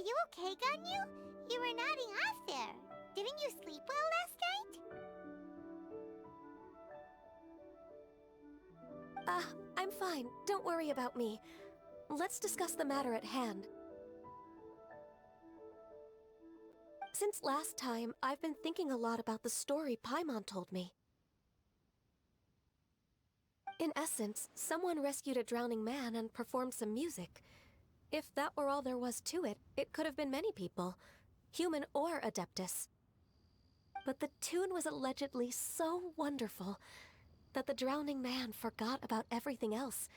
you okay, Ganyu? You were nodding off there. Didn't you sleep well last night? I'm fine. Don't worry about me. Let's discuss the matter at hand. Since last time, I've been thinking a lot about the story Paimon told me. In essence, someone rescued a drowning man and performed some music. If that were all there was to it, it could have been many people, human or Adeptus. But the tune was allegedly so wonderful that the drowning man forgot about everything else,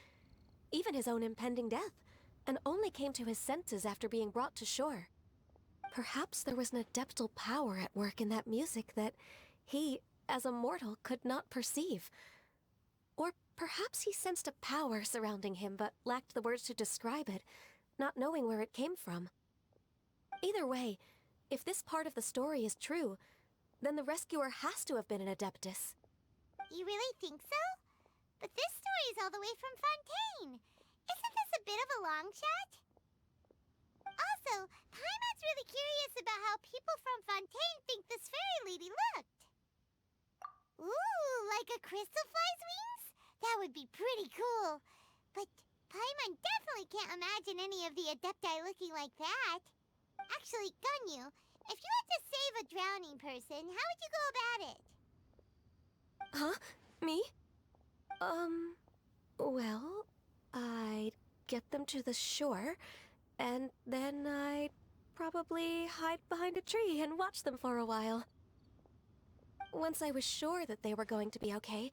even his own impending death, and only came to his senses after being brought to shore. Perhaps there was an adeptal power at work in that music that he, as a mortal, could not perceive. Or perhaps he sensed a power surrounding him but lacked the words to describe it, not knowing where it came from. Either way, if this part of the story is true, then the rescuer has to have been an Adeptus. You really think so? But this story is all the way from Fontaine. Isn't this a bit of a long shot? Also, Paimon's really curious about how people from Fontaine think this fairy lady looked. Ooh, like a crystal fly's wings? That would be pretty cool. But Paimon definitely can't imagine any of the Adepti looking like that. Actually, Ganyu, if you had to save a drowning person, how would you go about it? Huh? Me? Well, I'd get them to the shore, and then I'd probably hide behind a tree and watch them for a while. Once I was sure that they were going to be okay,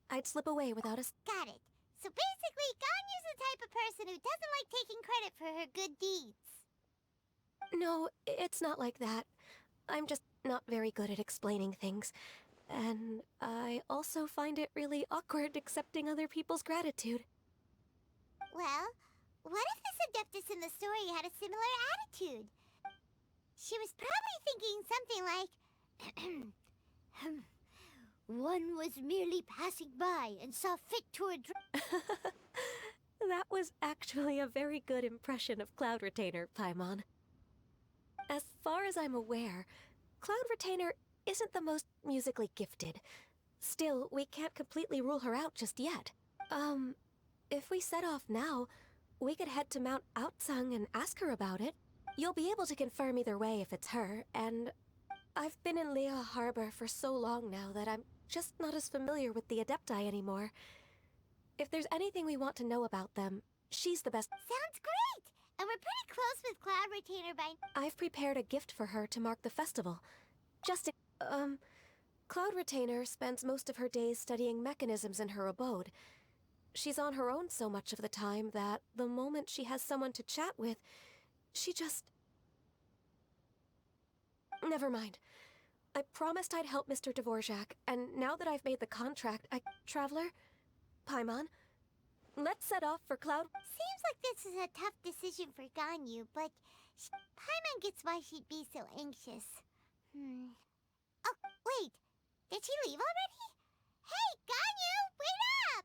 I'd slip away without a... Got it. So basically, Ganyu's the type of person who doesn't like taking credit for her good deeds. No, it's not like that. I'm just not very good at explaining things. And I also find it really awkward accepting other people's gratitude. Well, what if this Adeptus in the story had a similar attitude? She was probably thinking something like, one was merely passing by and saw fit to address... That was actually a very good impression of Cloud Retainer, Paimon. As far as I'm aware, Cloud Retainer isn't the most musically gifted. Still, we can't completely rule her out just yet. If we set off now, we could head to Mount Outsung and ask her about it. You'll be able to confirm either way if it's her, and I've been in Lea Harbor for so long now that I'm just not as familiar with the Adepti anymore. If there's anything we want to know about them, she's the best. Sounds great! And we're pretty close with Cloud Retainer by... I've prepared a gift for her to mark the festival. Cloud Retainer spends most of her days studying mechanisms in her abode. She's on her own so much of the time that the moment she has someone to chat with, she just... Never mind. I promised I'd help Mr. Dvorak, and now that I've made the contract, Traveler? Paimon? Let's set off for Cloud... Seems like this is a tough decision for Ganyu, but Paimon gets why she'd be so anxious. Oh, wait. Did she leave already? Hey, Ganyu, wait up!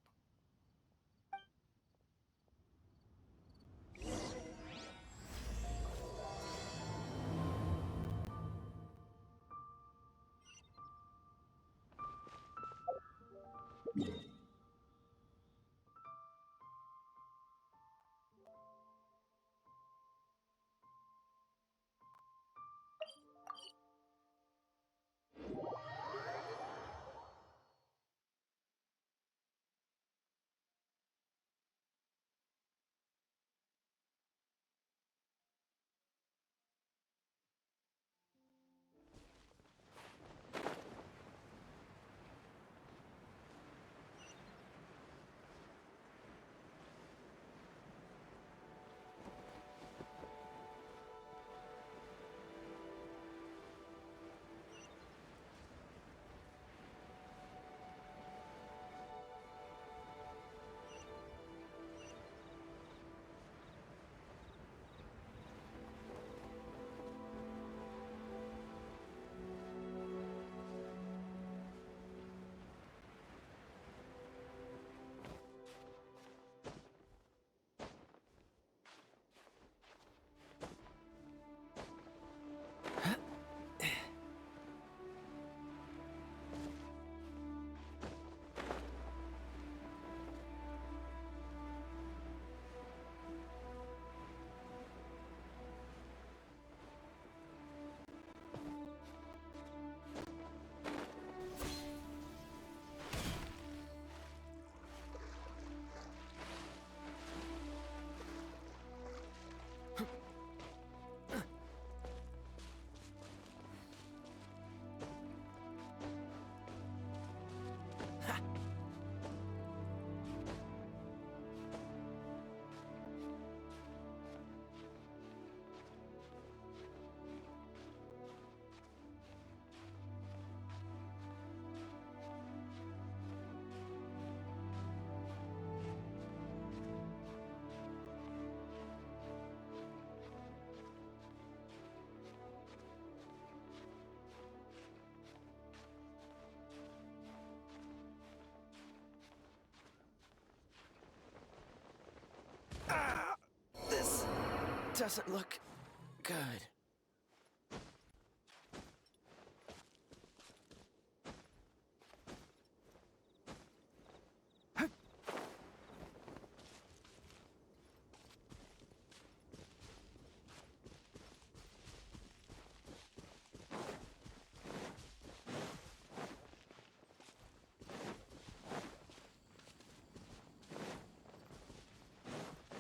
doesn't look good.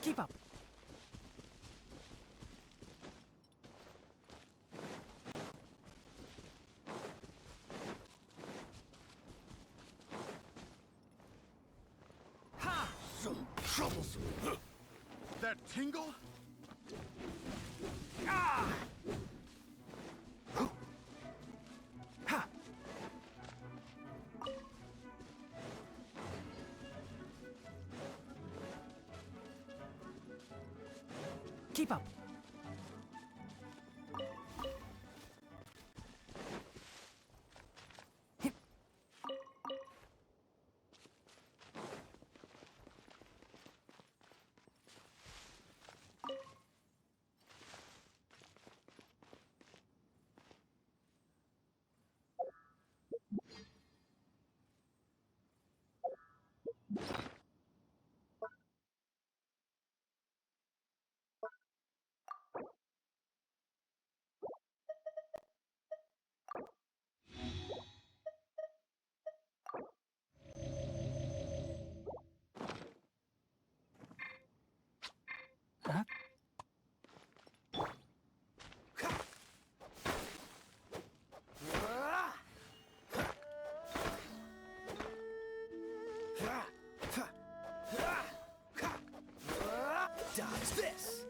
Keep up. Ha! Some troublesome. That tingle? Ah! Ha! Keep up. Huh? Dodge this!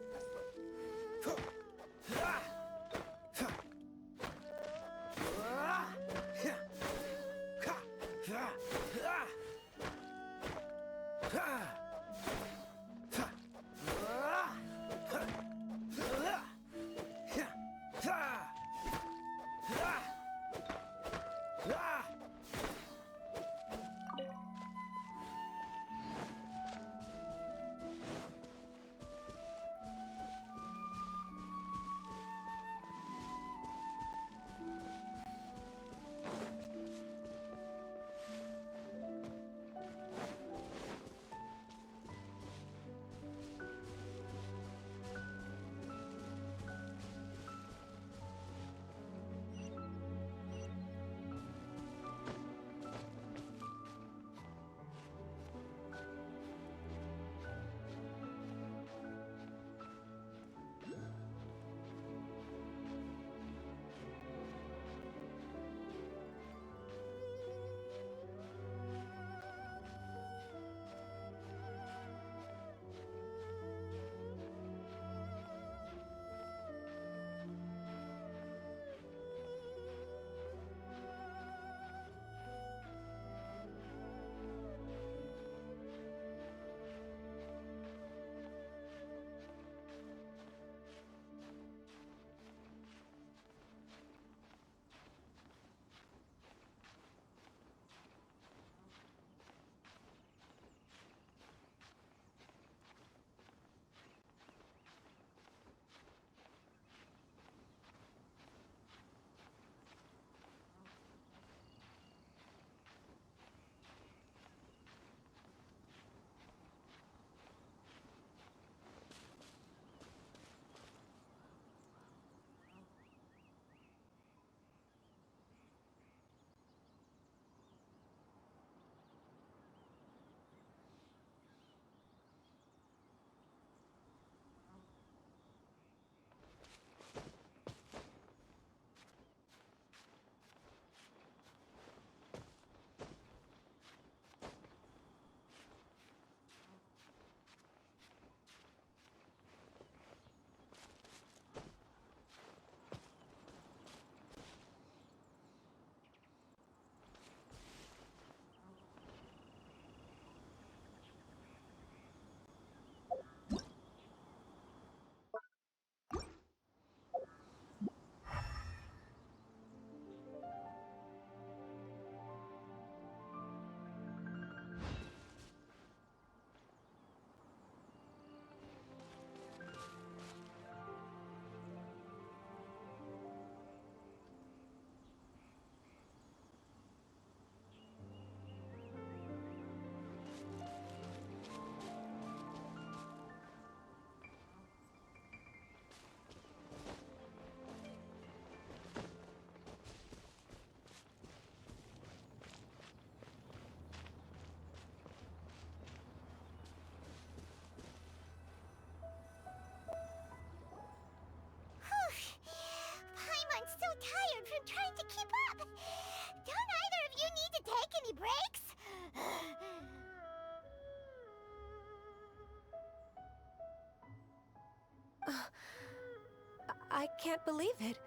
can't believe it.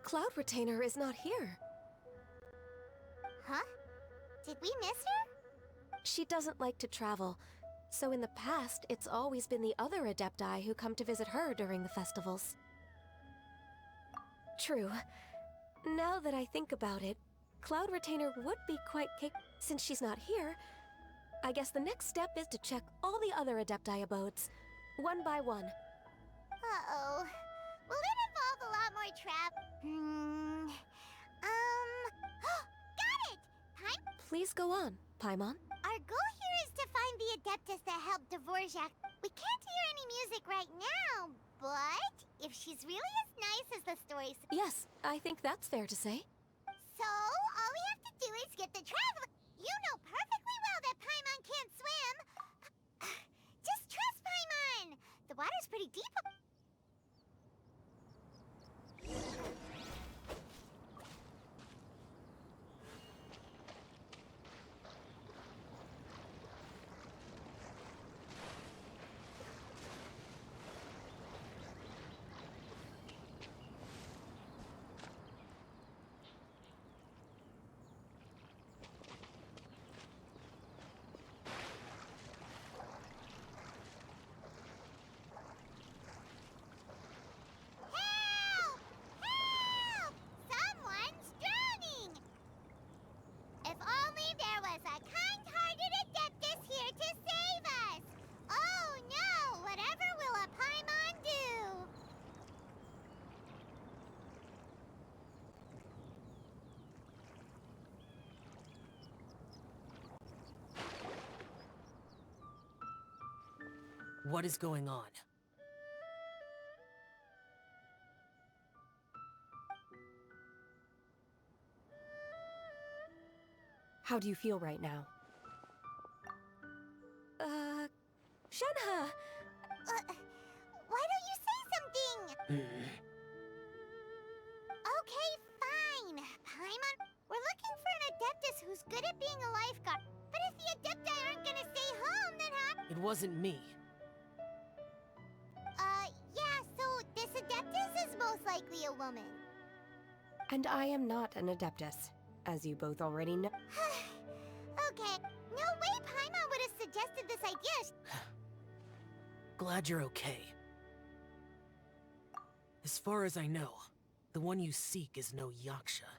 Cloud Retainer is not here. Huh? Did we miss her? She doesn't like to travel, so in the past, it's always been the other Adepti who come to visit her during the festivals. True. Now that I think about it, Cloud Retainer would be quite since she's not here, I guess the next step is to check all the other Adepti abodes, one by one. Uh-oh. Will it involve a lot more got it! Please go on, Paimon. Our goal here is to find the Adeptus that helped Dvorak. We can't hear any music right now, but if she's really as nice as the story says... Yes, I think that's fair to say. So, all we have to do is get the traveler... You know perfectly well that Paimon can't swim. Just trust Paimon. The water's pretty deep. Help! Help! Someone's drowning! If only there was a kind-hearted Adeptus here to save us! Oh no! Whatever will a Paimon do? What is going on? How do you feel right now? Shenhe! Why don't you say something? Okay, fine. Paimon, we're looking for an Adeptus who's good at being a lifeguard. But if the Adepti aren't gonna stay home, then how... It wasn't me. Yeah, so this Adeptus is most likely a woman. And I am not an Adeptus, as you both already know. Okay, no way Paimon would have suggested this idea. Glad you're okay. As far as I know, the one you seek is no Yaksha.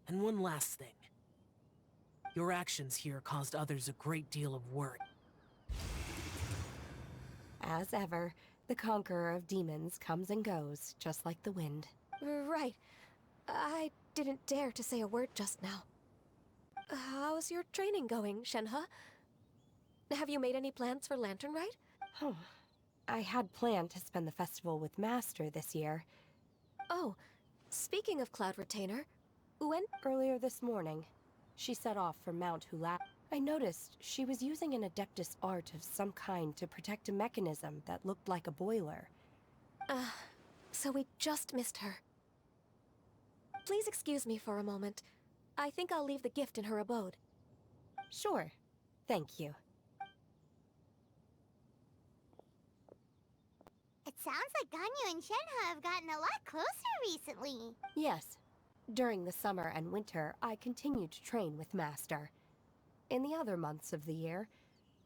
And one last thing. Your actions here caused others a great deal of worry. As ever, the conqueror of demons comes and goes, just like the wind. Right. I didn't dare to say a word just now. How's your training going, Shenhe? Have you made any plans for Lantern Rite? Oh, I had planned to spend the festival with Master this year. Oh, speaking of Cloud Retainer, when... Earlier this morning, she set off for Mount Hula. I noticed she was using an Adeptus art of some kind to protect a mechanism that looked like a boiler. So we just missed her. Please excuse me for a moment. I think I'll leave the gift in her abode. Sure. Thank you. It sounds like Ganyu and Shenhe have gotten a lot closer recently. Yes. During the summer and winter, I continued to train with Master. In the other months of the year,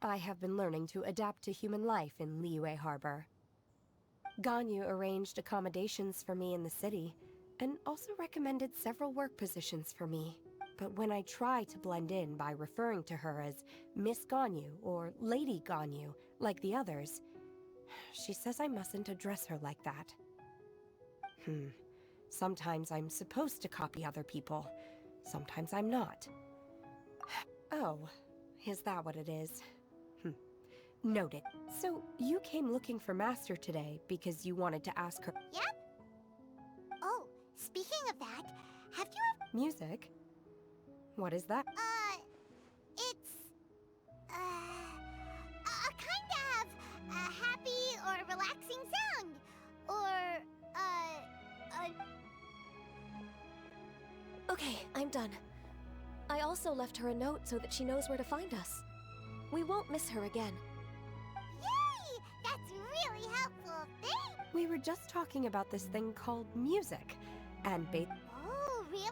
I have been learning to adapt to human life in Liyue Harbor. Ganyu arranged accommodations for me in the city, and also recommended several work positions for me. But when I try to blend in by referring to her as Miss Ganyu or Lady Ganyu, like the others, she says I mustn't address her like that. Sometimes I'm supposed to copy other people. Sometimes I'm not. Oh, is that what it is? Noted. So, you came looking for Master today because you wanted to ask her— Yep. Oh, speaking of that, have you ever... Music? What is that? It's... a kind of a happy or relaxing sound. Or, Okay, I'm done. I also left her a note so that she knows where to find us. We won't miss her again. Yay! That's really really helpful. Thanks. We were just talking about this thing called music, and Oh, really?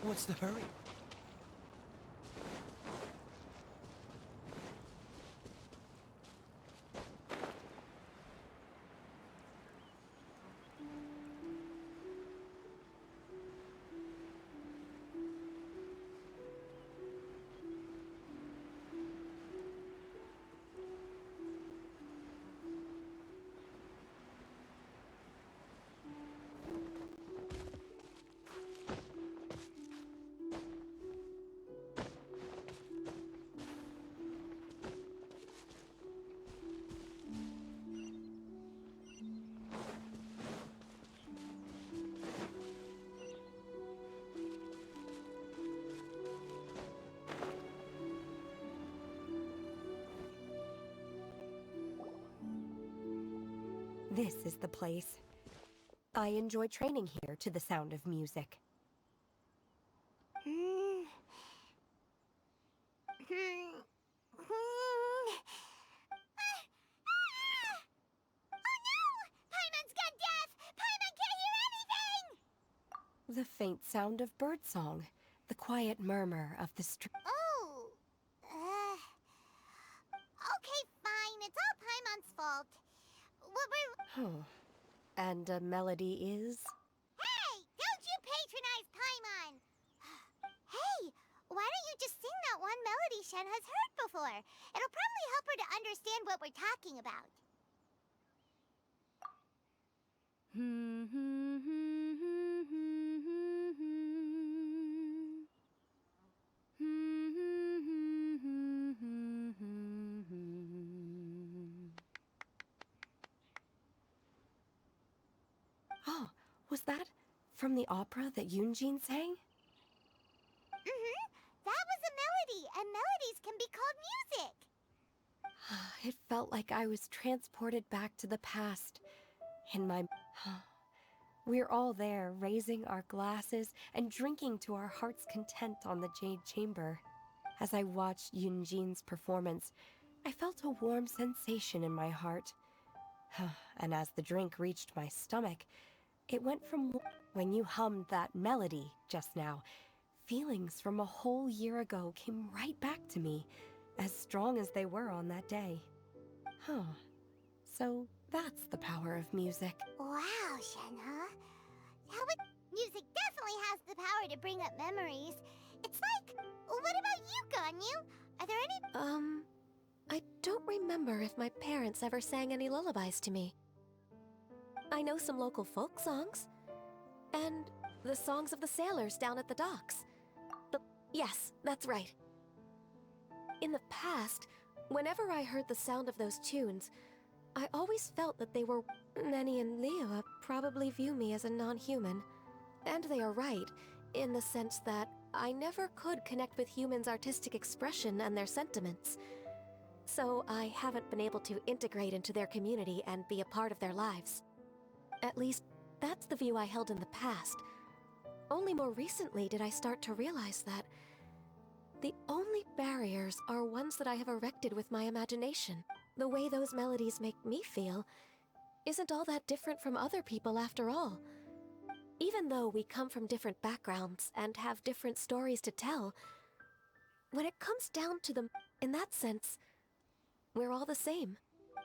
What's the hurry? this is the place. I enjoy training here to the sound of music. Oh no! Paimon's gone deaf! Paimon can't hear anything! The faint sound of birdsong, the quiet murmur of the stream. Oh. Okay, fine. It's all Paimon's fault. What we're... Oh. And a melody is? Hey! Don't you patronize Paimon! Hey! Why don't you just sing that one melody Shen has heard before? It'll probably help her to understand what we're talking about. Oh, was that from the opera that Yunjin sang? That was a melody, and melodies can be called music. It felt like I was transported back to the past. In my... We're all there, raising our glasses and drinking to our heart's content on the Jade Chamber. As I watched Yunjin's performance, I felt a warm sensation in my heart. And as the drink reached my stomach, it went from... When you hummed that melody just now, feelings from a whole year ago came right back to me, as strong as they were on that day. So that's the power of music. Wow, Shenhe. Music definitely has the power to bring up memories. It's like, what about you, Ganyu? Are there any... I don't remember if my parents ever sang any lullabies to me. I know some local folk songs, and the songs of the sailors down at the docks. Yes, that's right. In the past, whenever I heard the sound of those tunes, I always felt that they were... Nenny and Liyue probably view me as a non-human. And they are right, in the sense that I never could connect with humans' artistic expression and their sentiments. So I haven't been able to integrate into their community and be a part of their lives. At least, that's the view I held in the past. Only more recently did I start to realize that the only barriers are ones that I have erected with my imagination. The way those melodies make me feel isn't all that different from other people after all. Even though we come from different backgrounds and have different stories to tell, when it comes down to them, in that sense, we're all the same.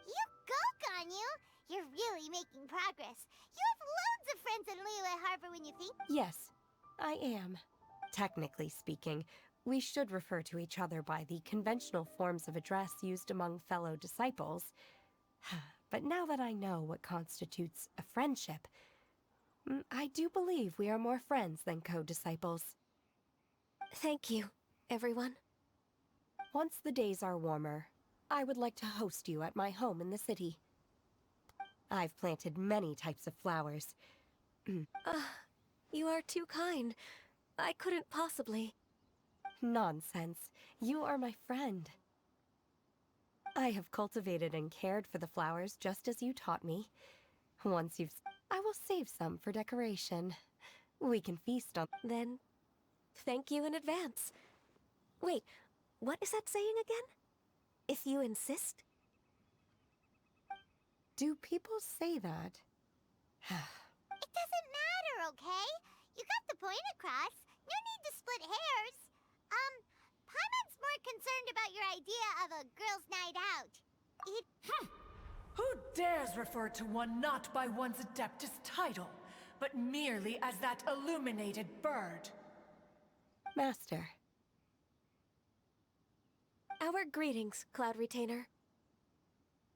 You go, Ganyu! You're really making progress. You have loads of friends in Liyue Harbor when you think... Yes, I am. Technically speaking, we should refer to each other by the conventional forms of address used among fellow disciples. But now that I know what constitutes a friendship, I do believe we are more friends than co-disciples. Thank you, everyone. Once the days are warmer, I would like to host you at my home in the city. I've planted many types of flowers. You are too kind. I couldn't possibly. Nonsense. You are my friend. I have cultivated and cared for the flowers just as you taught me. Once you've... I will save some for decoration. We can feast on... Then, thank you in advance. Wait, what is that saying again? If you insist? Do people say that? It doesn't matter, okay? You got the point across. No need to split hairs. Paimon's more concerned about your idea of a girls' night out. Who dares refer to one not by one's Adeptus title, but merely as that illuminated bird? Master. Our greetings, Cloud Retainer.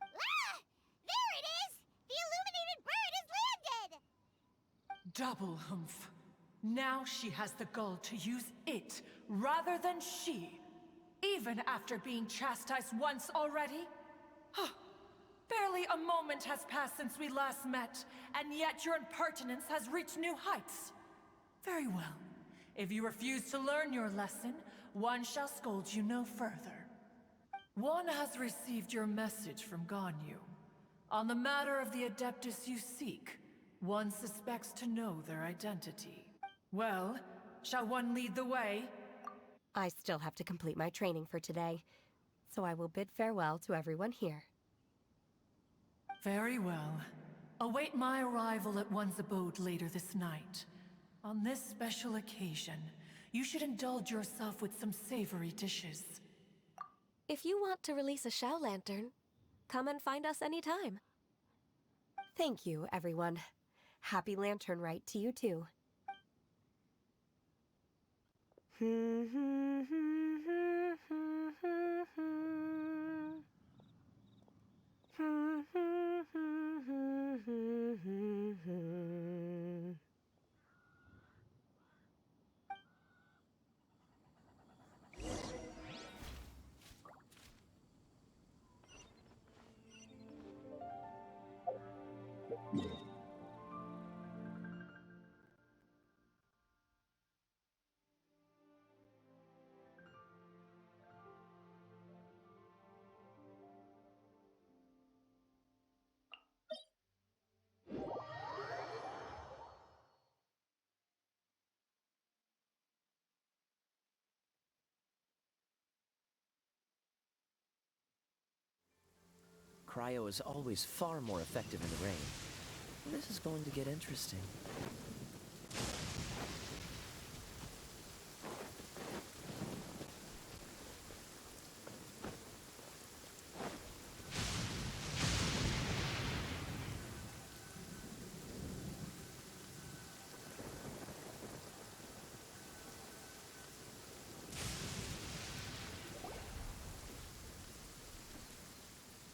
Ah! There it is! The illuminated bird has landed! Double humph. Now she has the gall to use it rather than she. Even after being chastised once already? Barely a moment has passed since we last met, and yet your impertinence has reached new heights. Very well. If you refuse to learn your lesson, one shall scold you no further. One has received your message from Ganyu. On the matter of the Adeptus you seek, one suspects to know their identity. Well, shall one lead the way? I still have to complete my training for today, so I will bid farewell to everyone here. Very well. Await my arrival at one's abode later this night. On this special occasion, you should indulge yourself with some savory dishes. If you want to release a Shao Lantern, come and find us anytime. Thank you, everyone. Happy Lantern Rite to you too. Cryo is always far more effective in the rain. This is going to get interesting.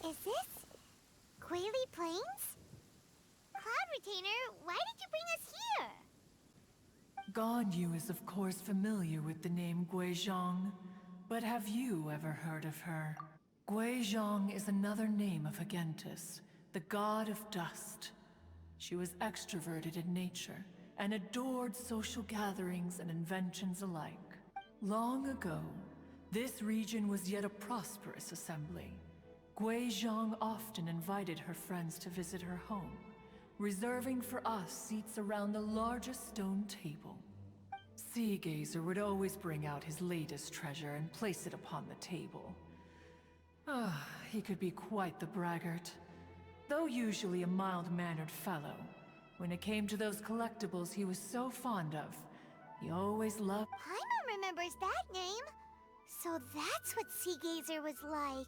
Is this Quaily Plains? Cloud Retainer, why did you bring us here? Ganyu is of course familiar with the name Guizhong, but have you ever heard of her? Guizhong is another name of Agentis, the god of dust. She was extroverted in nature and adored social gatherings and inventions alike. Long ago, this region was yet a prosperous assembly. Guizhong often invited her friends to visit her home, reserving for us seats around the largest stone table. Seagazer would always bring out his latest treasure and place it upon the table. He could be quite the braggart. Though usually a mild-mannered fellow, when it came to those collectibles he was so fond of, he always loved... Paimon remembers that name. So that's what Seagazer was like.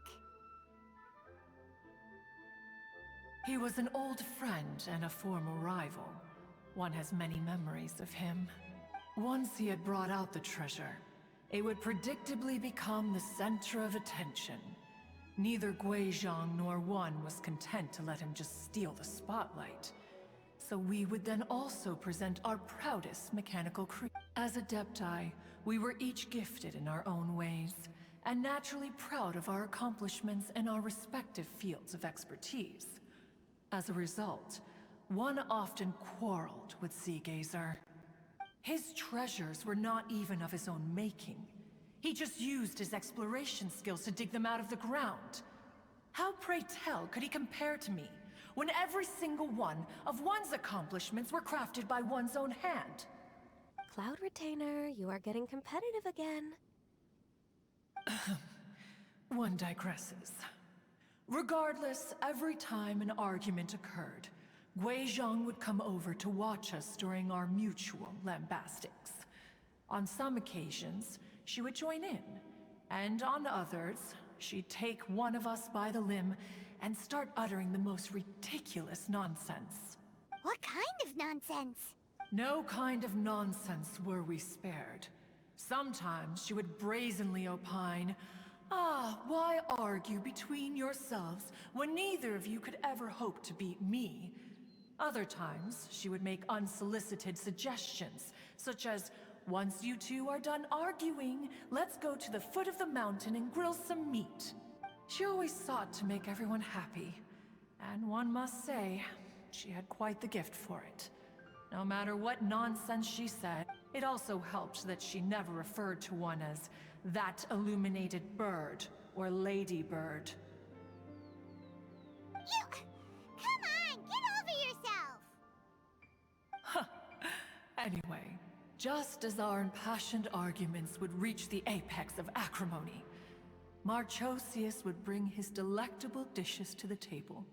He was an old friend and a former rival. One has many memories of him. Once he had brought out the treasure, it would predictably become the center of attention. Neither Guizhong nor one was content to let him just steal the spotlight. So we would then also present our proudest mechanical creation. As Adepti, we were each gifted in our own ways, and naturally proud of our accomplishments in our respective fields of expertise. As a result, one often quarreled with Seagazer. His treasures were not even of his own making. He just used his exploration skills to dig them out of the ground. How, pray tell, could he compare to me, when every single one of one's accomplishments were crafted by one's own hand? Cloud Retainer, you are getting competitive again. One digresses. Regardless, every time an argument occurred, Guizhong would come over to watch us during our mutual lambastics. On some occasions, she would join in, and on others, she'd take one of us by the limb and start uttering the most ridiculous nonsense. What kind of nonsense? No kind of nonsense were we spared. Sometimes she would brazenly opine, "Ah, why argue between yourselves when neither of you could ever hope to beat me?" Other times, she would make unsolicited suggestions, such as, "Once you two are done arguing, let's go to the foot of the mountain and grill some meat." She always sought to make everyone happy, and one must say, she had quite the gift for it. No matter what nonsense she said, it also helped that she never referred to one as that illuminated bird or ladybird. You... Come on, get over yourself! Anyway, just as our impassioned arguments would reach the apex of acrimony, Marchosius would bring his delectable dishes to the table.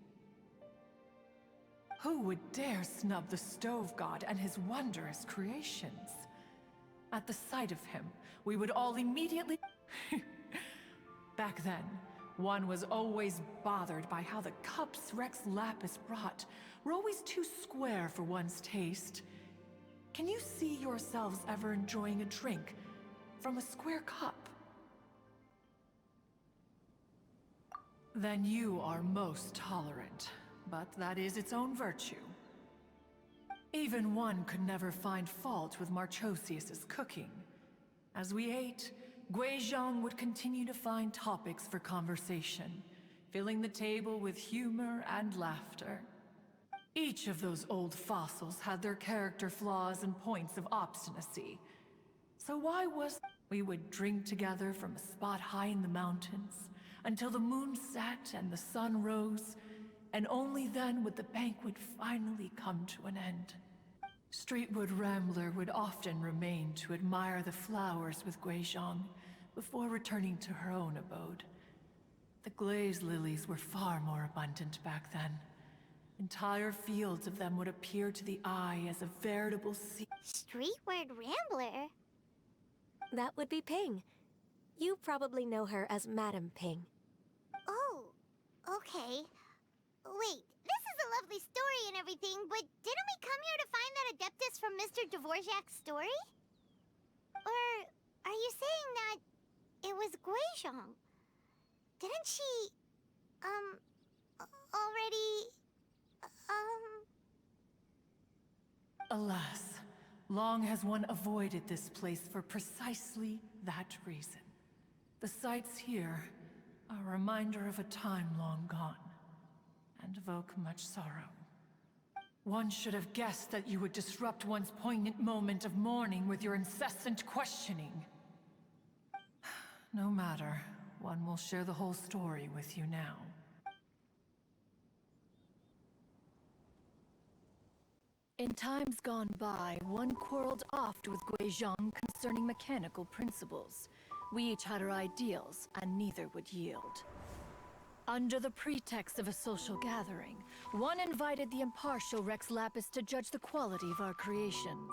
Who would dare snub the stove god and his wondrous creations? At the sight of him, we would all immediately... Back then, one was always bothered by how the cups Rex Lapis brought were always too square for one's taste. Can you see yourselves ever enjoying a drink from a square cup? Then you are most tolerant, but that is its own virtue. Even one could never find fault with Marchosius's cooking. As we ate, Guizhong would continue to find topics for conversation, filling the table with humor and laughter. Each of those old fossils had their character flaws and points of obstinacy. So why was... We would drink together from a spot high in the mountains, until the moon set and the sun rose, and only then would the banquet finally come to an end. Streetwood Rambler would often remain to admire the flowers with Guizhong before returning to her own abode. The glaze lilies were far more abundant back then. Entire fields of them would appear to the eye as a veritable sea. Streetward Rambler? That would be Ping. You probably know her as Madam Ping. Oh, okay. Wait, this is a lovely story and everything, but didn't we come here to find that Adeptus from Mr. Dvorak's story? Or are you saying that it was Guizhong? Didn't she, already, Alas, long has one avoided this place for precisely that reason. The sights here are a reminder of a time long gone, and evoke much sorrow. One should have guessed that you would disrupt one's poignant moment of mourning with your incessant questioning. No matter, one will share the whole story with you now. In times gone by, one quarreled oft with Guizhong concerning mechanical principles. We each had our ideals, and neither would yield. Under the pretext of a social gathering, one invited the impartial Rex Lapis to judge the quality of our creations.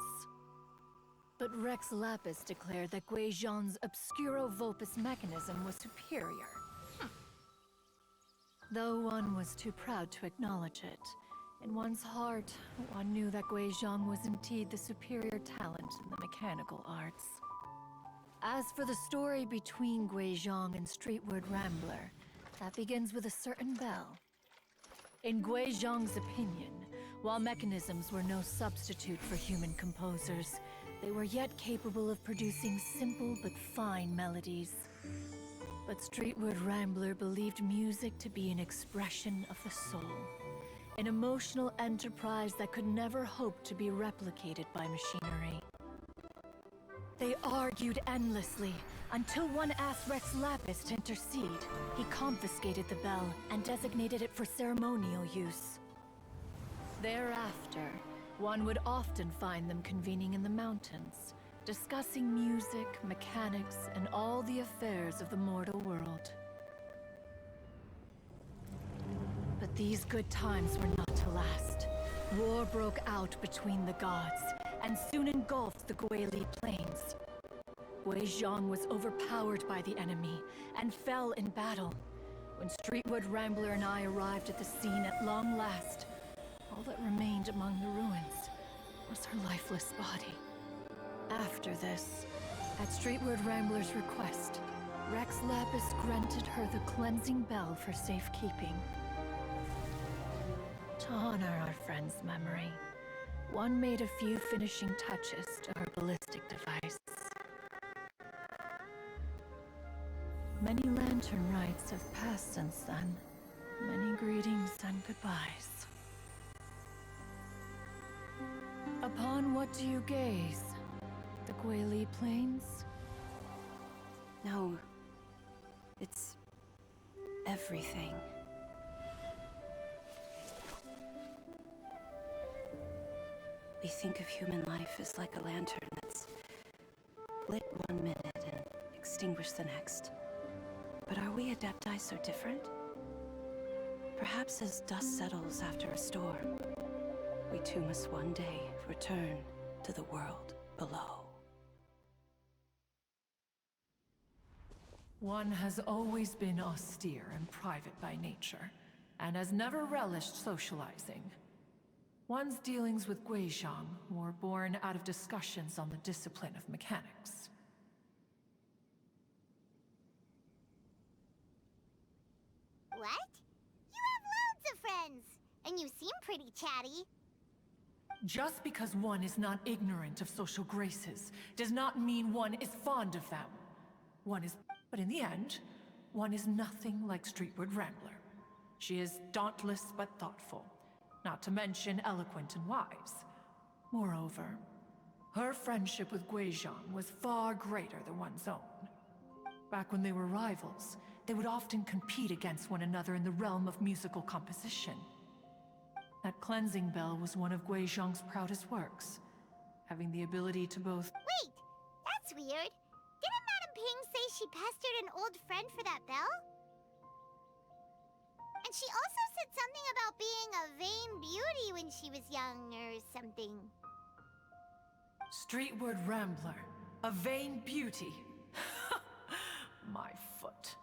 But Rex Lapis declared that Guizhong's Obscuro Vulpus mechanism was superior. Though one was too proud to acknowledge it, in one's heart, one knew that Guizhong was indeed the superior talent in the mechanical arts. As for the story between Guizhong and Streetward Rambler, that begins with a certain bell. In Guizhong's opinion, while mechanisms were no substitute for human composers, they were yet capable of producing simple but fine melodies. But Streetward Rambler believed music to be an expression of the soul, an emotional enterprise that could never hope to be replicated by machinery. They argued endlessly, until one asked Rex Lapis to intercede. He confiscated the bell and designated it for ceremonial use. Thereafter, one would often find them convening in the mountains, discussing music, mechanics, and all the affairs of the mortal world. But these good times were not to last. War broke out between the gods, and soon engulfed the Guili Plains. Guizhong was overpowered by the enemy, and fell in battle. When Streetwood Rambler and I arrived at the scene at long last, all that remained among the ruins was her lifeless body. After this, at Streetwood Rambler's request, Rex Lapis granted her the cleansing bell for safekeeping. To honor our friend's memory, one made a few finishing touches to her ballistic device. Many lantern rites have passed since then. Many greetings and goodbyes. Upon what do you gaze? The Guili Plains? No. It's everything. We think of human life as like a lantern that's lit 1 minute and extinguished the next. But are we Adepti so different? Perhaps as dust settles after a storm, we too must one day return to the world below. One has always been austere and private by nature, and has never relished socializing. One's dealings with Guizhong were born out of discussions on the discipline of mechanics. What? You have loads of friends, and you seem pretty chatty. Just because one is not ignorant of social graces does not mean one is fond of them. But in the end, one is nothing like Streetwood Rambler. She is dauntless but thoughtful, not to mention eloquent and wise. Moreover, her friendship with Guizhong was far greater than one's own. Back when they were rivals, they would often compete against one another in the realm of musical composition. That cleansing bell was one of Guizhong's proudest works, having the ability to both— Wait, that's weird. Didn't Madame Ping say she pestered an old friend for that bell? And she also said something about being a vain beauty when she was young or something. Streetwood Rambler, a vain beauty. My foot.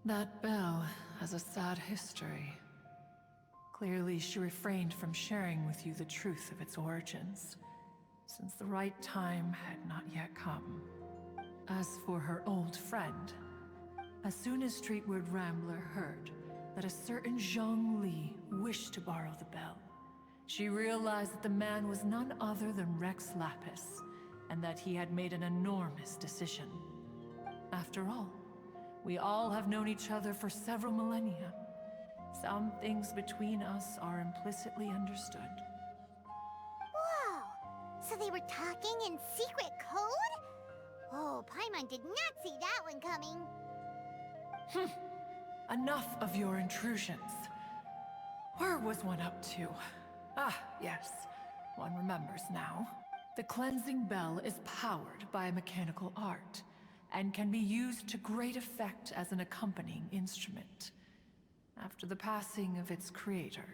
That bell has a sad history. Clearly, she refrained from sharing with you the truth of its origins, since the right time had not yet come. As for her old friend, as soon as Streetwood Rambler heard that a certain Zhang Li wished to borrow the bell, she realized that the man was none other than Rex Lapis, and that he had made an enormous decision. After all, we all have known each other for several millennia. Some things between us are implicitly understood. Whoa! So they were talking in secret code? Oh, Paimon did not see that one coming. Enough of your intrusions. Where was one up to? Ah, yes. One remembers now. The cleansing bell is powered by a mechanical art, and can be used to great effect as an accompanying instrument. After the passing of its creator,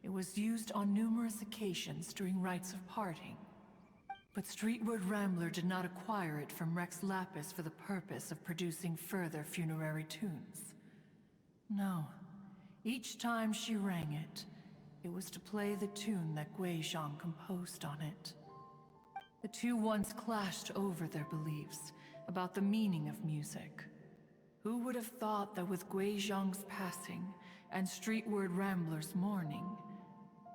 it was used on numerous occasions during rites of parting. But Streetwood Rambler did not acquire it from Rex Lapis for the purpose of producing further funerary tunes. No. Each time she rang it, it was to play the tune that Guizhong composed on it. The two once clashed over their beliefs about the meaning of music. Who would have thought that with Guizhong's passing and Streetward Rambler's mourning,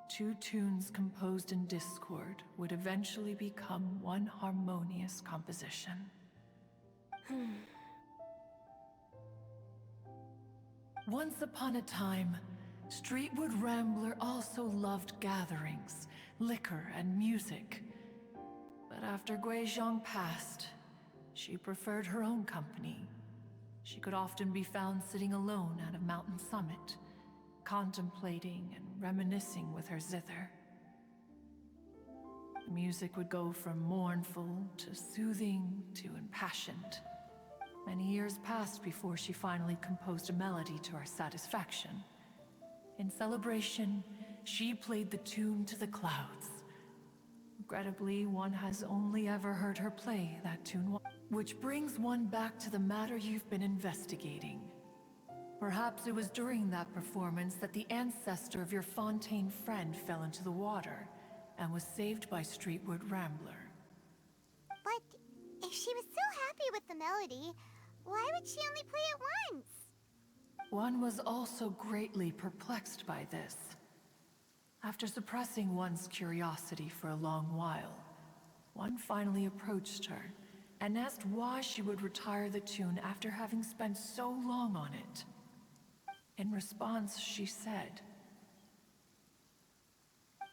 two tunes composed in discord would eventually become one harmonious composition? Once upon a time, Streetwood Rambler also loved gatherings, liquor, and music. But after Guizhong passed, she preferred her own company. She could often be found sitting alone at a mountain summit, contemplating and reminiscing with her zither. The music would go from mournful to soothing to impassioned. Many years passed before she finally composed a melody to our satisfaction. In celebration, she played the tune to the clouds. Regrettably, one has only ever heard her play that tune. Which brings one back to the matter you've been investigating. Perhaps it was during that performance that the ancestor of your Fontaine friend fell into the water and was saved by Streetwood Rambler. But if she was so happy with the melody, why would she only play it once? One was also greatly perplexed by this. After suppressing one's curiosity for a long while, one finally approached her and asked why she would retire the tune after having spent so long on it. In response, she said,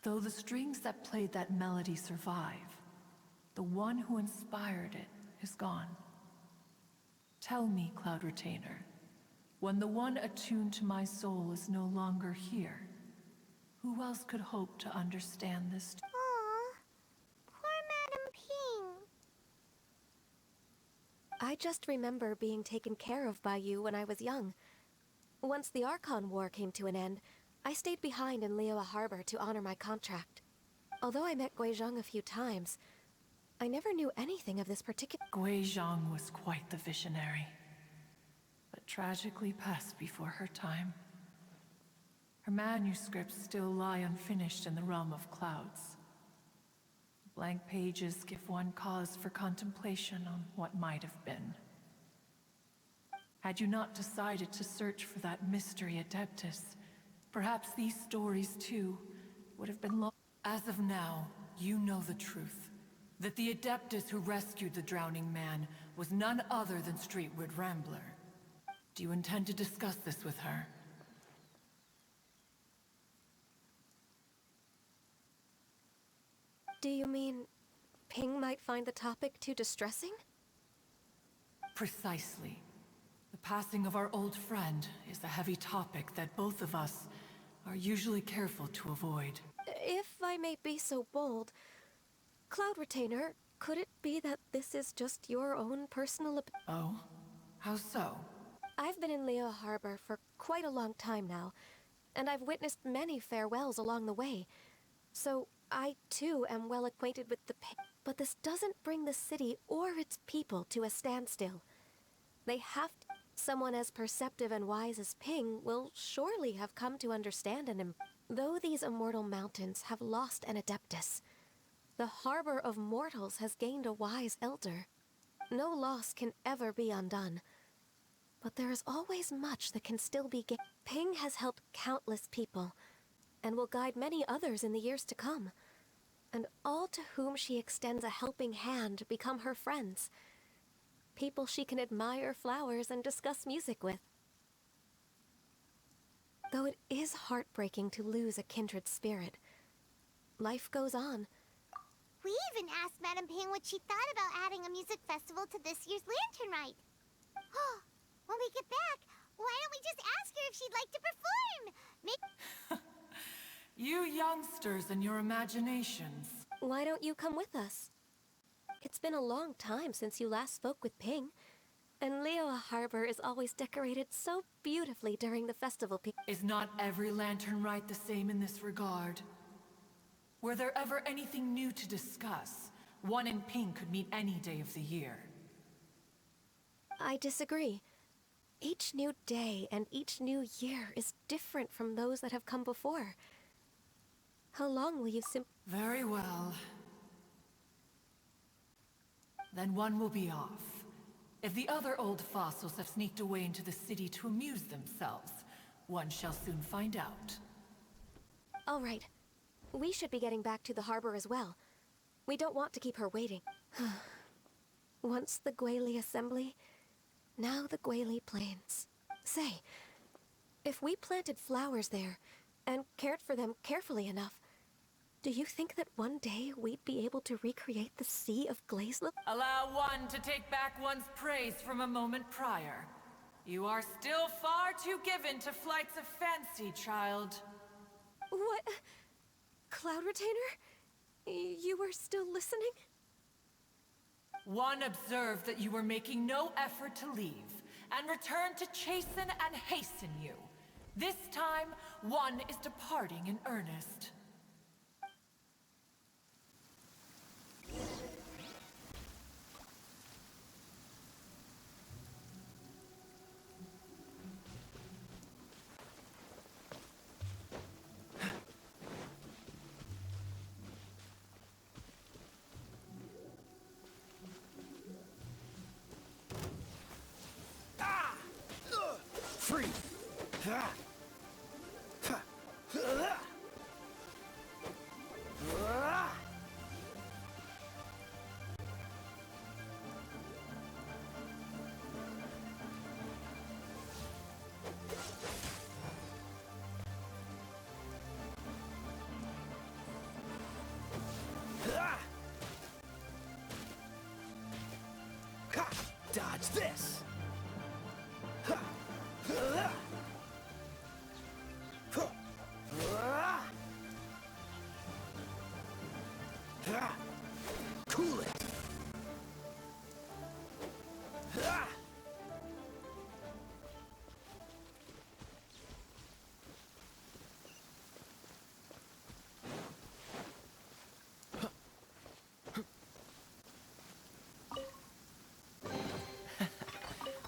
"Though the strings that played that melody survive, the one who inspired it is gone. Tell me, Cloud Retainer, when the one attuned to my soul is no longer here, who else could hope to understand this?" Aw, poor Madame Ping. I just remember being taken care of by you when I was young. Once the Archon War came to an end, I stayed behind in Liyue Harbor to honor my contract. Although I met Guizhong a few times, I never knew anything of this particular... Guizhong was quite the visionary, but tragically passed before her time. Her manuscripts still lie unfinished in the realm of clouds. Blank pages give one cause for contemplation on what might have been. Had you not decided to search for that mystery Adeptus, perhaps these stories too would have been lost. As of now, you know the truth. That the Adeptus who rescued the drowning man was none other than Streetwood Rambler. Do you intend to discuss this with her? Do you mean Ping might find the topic too distressing? Precisely. The passing of our old friend is a heavy topic that both of us are usually careful to avoid. If I may be so bold, Cloud Retainer, could it be that this is just your own personal Oh? How so? I've been in Liyue Harbor for quite a long time now, and I've witnessed many farewells along the way. So I too am well acquainted with the but this doesn't bring the city or its people to a standstill. They have to. Someone as perceptive and wise as Ping will surely have come to understand though these immortal mountains have lost an Adeptus, the harbor of mortals has gained a wise elder. No loss can ever be undone. But there is always much that can still be gained. Ping has helped countless people, and will guide many others in the years to come. And all to whom she extends a helping hand become her friends. People she can admire flowers and discuss music with. Though it is heartbreaking to lose a kindred spirit, life goes on. We even asked Madame Ping what she thought about adding a music festival to this year's Lantern Rite. When we get back, why don't we just ask her if she'd like to perform? You youngsters and your imaginations. Why don't you come with us? It's been a long time since you last spoke with Ping, and Liyue Harbor is always decorated so beautifully during the festival. Is not every Lantern Rite the same in this regard? Were there ever anything new to discuss? One and Ping could meet any day of the year. I disagree. Each new day and each new year is different from those that have come before. How long will you Very well. Then one will be off. If the other old fossils have sneaked away into the city to amuse themselves, one shall soon find out. All right. We should be getting back to the harbor as well. We don't want to keep her waiting. Once the Guili Assembly, now the Guili Plains. Say, if we planted flowers there, and cared for them carefully enough, Do you think that one day we'd be able to recreate the Sea of Glazelip? Allow one to take back one's praise from a moment prior. You are still far too given to flights of fancy, child. What? Cloud Retainer? You were still listening? One observed that you were making no effort to leave, and returned to chasten and hasten you. This time, one is departing in earnest. Free! Ha! Ha! Ah! Ah! Ah! Ha! Dodge this! Ha! Ah! Huh. Ah! Ah! Cool it! Ah!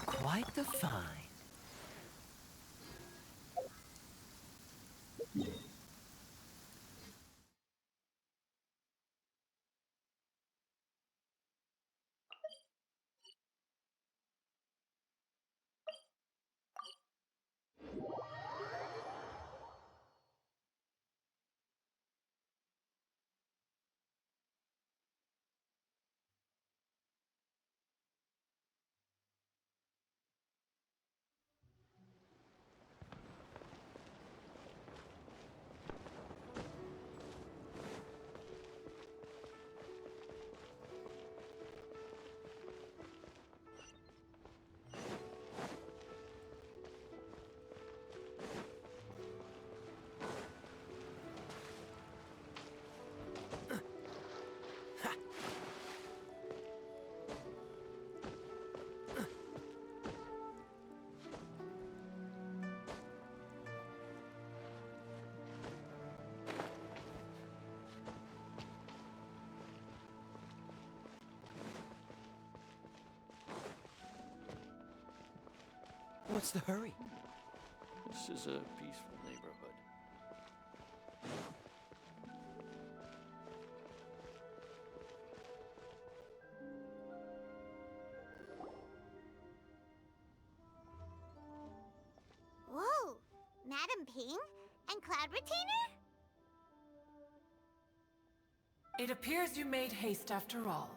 Quite the find. What's the hurry? This is a peaceful neighborhood. Whoa! Madam Ping? And Cloud Retainer? It appears you made haste after all.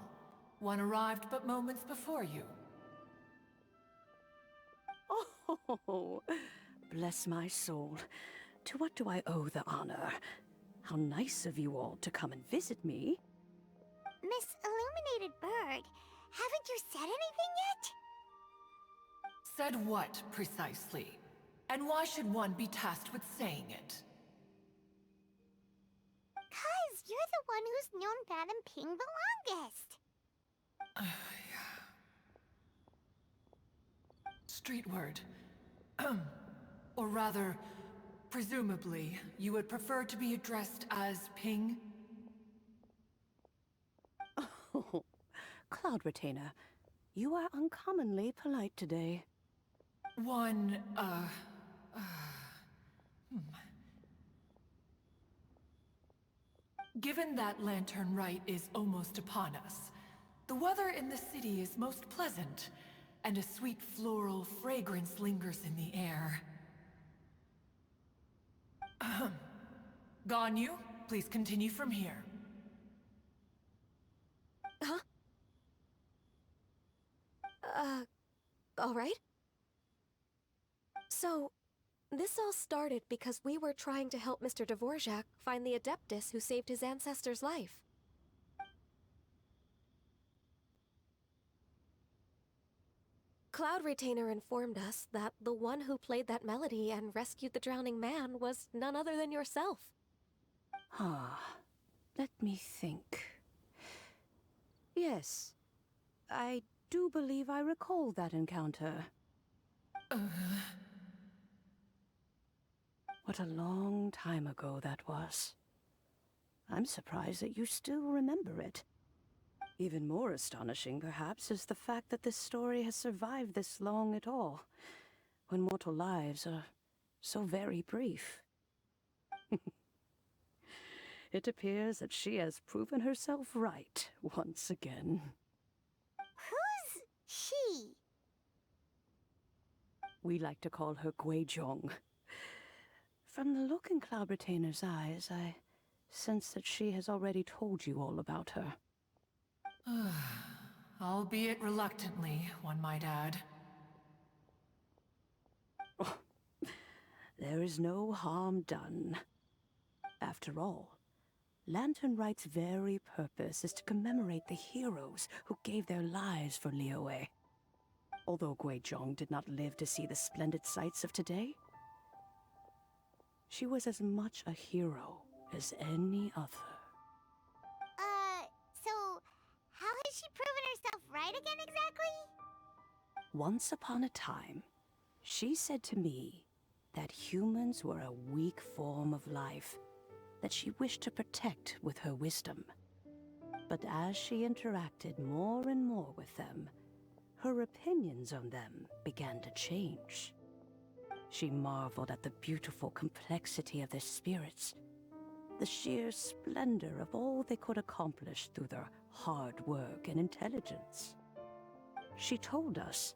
One arrived but moments before you. Oh, bless my soul. To what do I owe the honor? How nice of you all to come and visit me. Miss Illuminated Bird, haven't you said anything yet? Said what, precisely? And why should one be tasked with saying it? 'Cause you're the one who's known Madam Ping the longest. Street word. Or rather, presumably, you would prefer to be addressed as Ping? Oh, Cloud Retainer, you are uncommonly polite today. One, Given that Lantern Rite is almost upon us, the weather in the city is most pleasant, and a sweet floral fragrance lingers in the air. Ahem. Ganyu, please continue from here. Huh? All right. So, This all started because we were trying to help Mr. Dvorak find the Adeptus who saved his ancestor's life. Cloud Retainer informed us that the one who played that melody and rescued the drowning man was none other than yourself. Let me think. Yes, I do believe I recall that encounter. What a long time ago that was. I'm surprised that you still remember it. Even more astonishing, perhaps, is the fact that this story has survived this long at all, when mortal lives are so very brief. It appears that she has proven herself right once again. Who's she? We like to call her Guizhong. From the look in Cloud Retainer's eyes, I sense that she has already told you all about her. Albeit reluctantly, one might add. Oh, there is no harm done. After all, Lantern Rite's very purpose is to commemorate the heroes who gave their lives for Liyue. Although Guizhong did not live to see the splendid sights of today, she was as much a hero as any other. So how has she proven herself right again exactly? Once upon a time, she said to me that humans were a weak form of life that she wished to protect with her wisdom. But as she interacted more and more with them, her opinions on them began to change. She marveled at the beautiful complexity of their spirits, the sheer splendor of all they could accomplish through their hard work and intelligence. She told us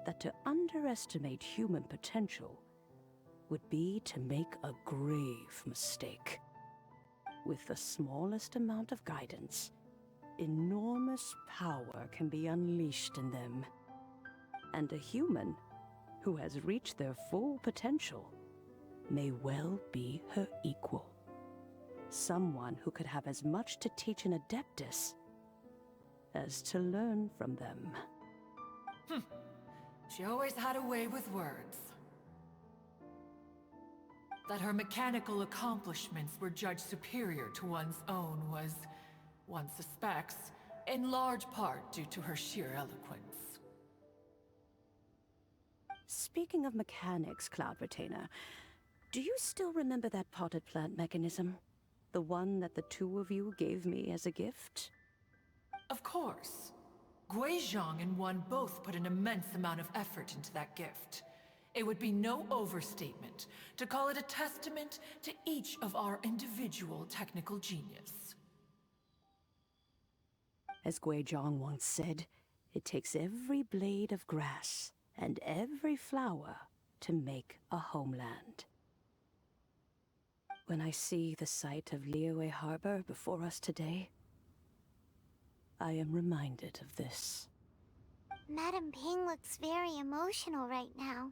that to underestimate human potential would be to make a grave mistake. With the smallest amount of guidance, enormous power can be unleashed in them. And a human who has reached their full potential may well be her equal. Someone who could have as much to teach an Adeptus as to learn from them. She always had a way with words. That her mechanical accomplishments were judged superior to one's own was, one suspects, in large part due to her sheer eloquence. Speaking of mechanics, Cloud Retainer, do you still remember that potted plant mechanism? The one that the two of you gave me as a gift? Of course. Guizhong and one both put an immense amount of effort into that gift. It would be no overstatement to call it a testament to each of our individual technical genius. As Guizhong once said, it takes every blade of grass and every flower to make a homeland. When I see the sight of Liyue Harbor before us today, I am reminded of this. Madame Ping looks very emotional right now.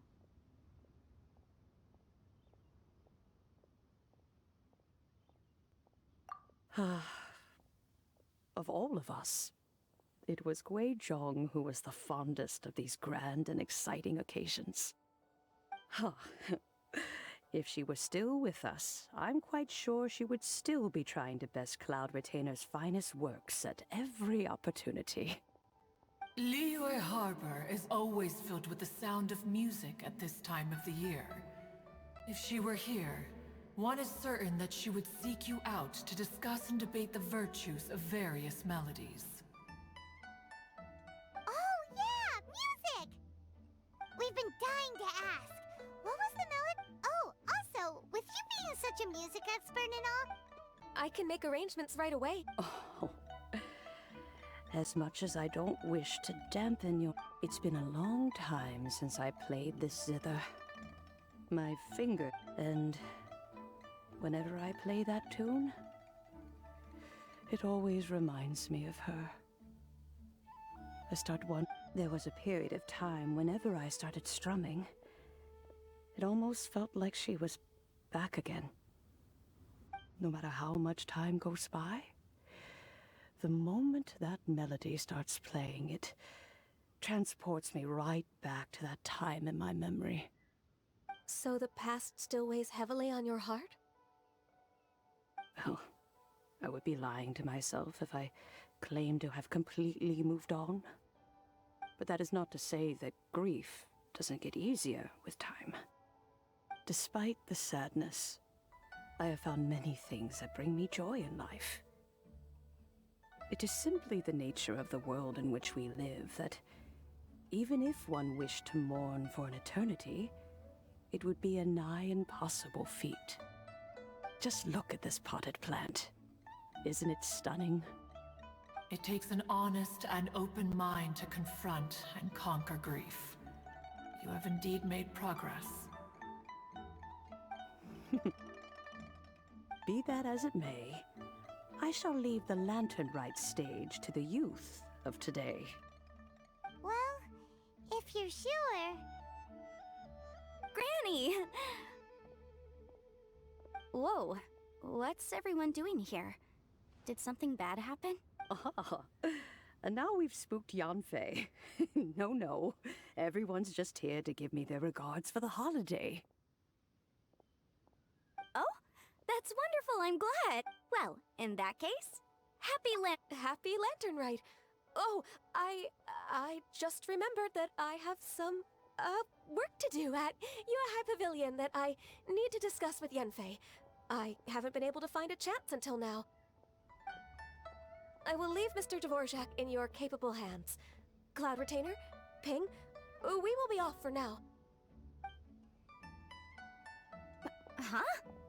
Of all of us, it was Guizhong who was the fondest of these grand and exciting occasions. If she were still with us, I'm quite sure she would still be trying to best Cloud Retainer's finest works at every opportunity. Liyue Harbor is always filled with the sound of music at this time of the year. If she were here, one is certain that she would seek you out to discuss and debate the virtues of various melodies. Oh yeah, music! We've been dying to ask. What was the melody? Oh, also, with you being such a music expert and all... I can make arrangements right away. Oh, as much as I don't wish to dampen your... It's been a long time since I played this zither. My finger... And whenever I play that tune, it always reminds me of her. There was a period of time whenever I started strumming, It almost felt like she was back again. No matter how much time goes by, the moment that melody starts playing, it transports me right back to that time in my memory. So the past still weighs heavily on your heart? Well, I would be lying to myself if I claimed to have completely moved on. But that is not to say that grief doesn't get easier with time. Despite the sadness, I have found many things that bring me joy in life. It is simply the nature of the world in which we live that even if one wished to mourn for an eternity, it would be a nigh impossible feat. Just look at this potted plant. Isn't it stunning? It takes an honest and open mind to confront and conquer grief. You have indeed made progress. Be that as it may, I shall leave the lantern rite stage to the youth of today. Well, if you're sure. Granny! Whoa, what's everyone doing here? Did something bad happen? Ah, and now we've spooked Yanfei. No, everyone's just here to give me their regards for the holiday. Oh, that's wonderful, I'm glad. Well, in that case, Happy Lantern Rite. Oh, I just remembered that I have some, work to do at Yuehai Pavilion that I need to discuss with Yanfei. I haven't been able to find a chance until now. I will leave Mr. Dvorak in your capable hands. Cloud Retainer, Ping, we will be off for now. Huh?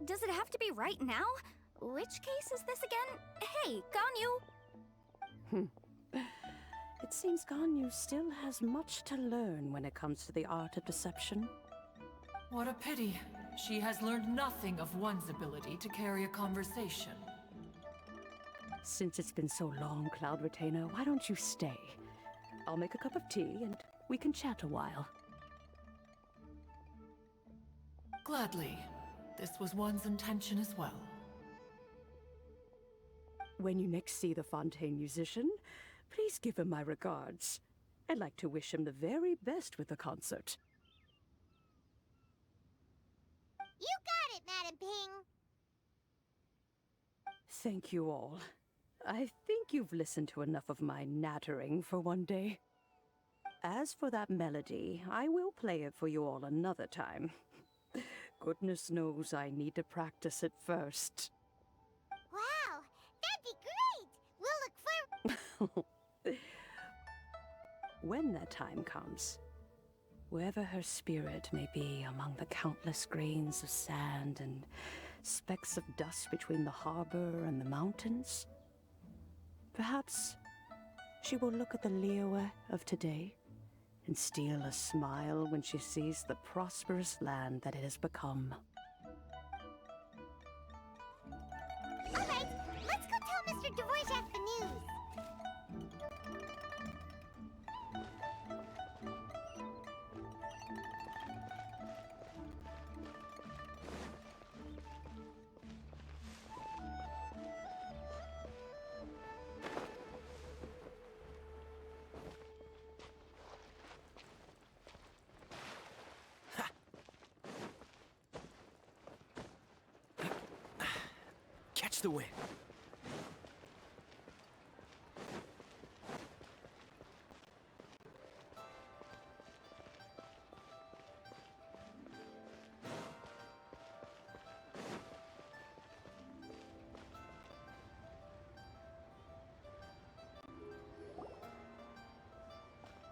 Does it have to be right now? Which case is this again? Hey, Ganyu! It seems Ganyu still has much to learn when it comes to the art of deception. What a pity. She has learned nothing of one's ability to carry a conversation. Since it's been so long, Cloud Retainer, why don't you stay? I'll make a cup of tea and we can chat a while. Gladly. This was one's intention as well. When you next see the Fontaine musician, please give him my regards. I'd like to wish him the very best with the concert. You got it, Madam Ping. Thank you all. I think you've listened to enough of my nattering for one day. As for that melody, I will play it for you all another time. Goodness knows I need to practice it first. Wow, that'd be great. We'll look for... When that time comes, wherever her spirit may be among the countless grains of sand and specks of dust between the harbor and the mountains, perhaps she will look at the Liyue of today and steal a smile when she sees the prosperous land that it has become. All right, let's go tell Mr. Dvorak the news. Catch the wind.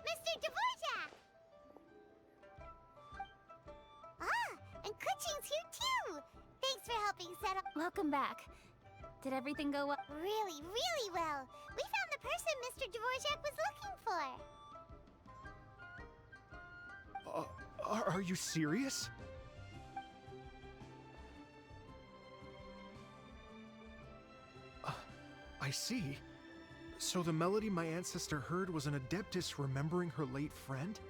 Mr. Dvorak! And Kuching's here too! Thanks for helping set up... Welcome back. Did everything go well? Really, really well. We found the person Mr. Dvorak was looking for. Are you serious? I see. So the melody my ancestor heard was an adeptus remembering her late friend?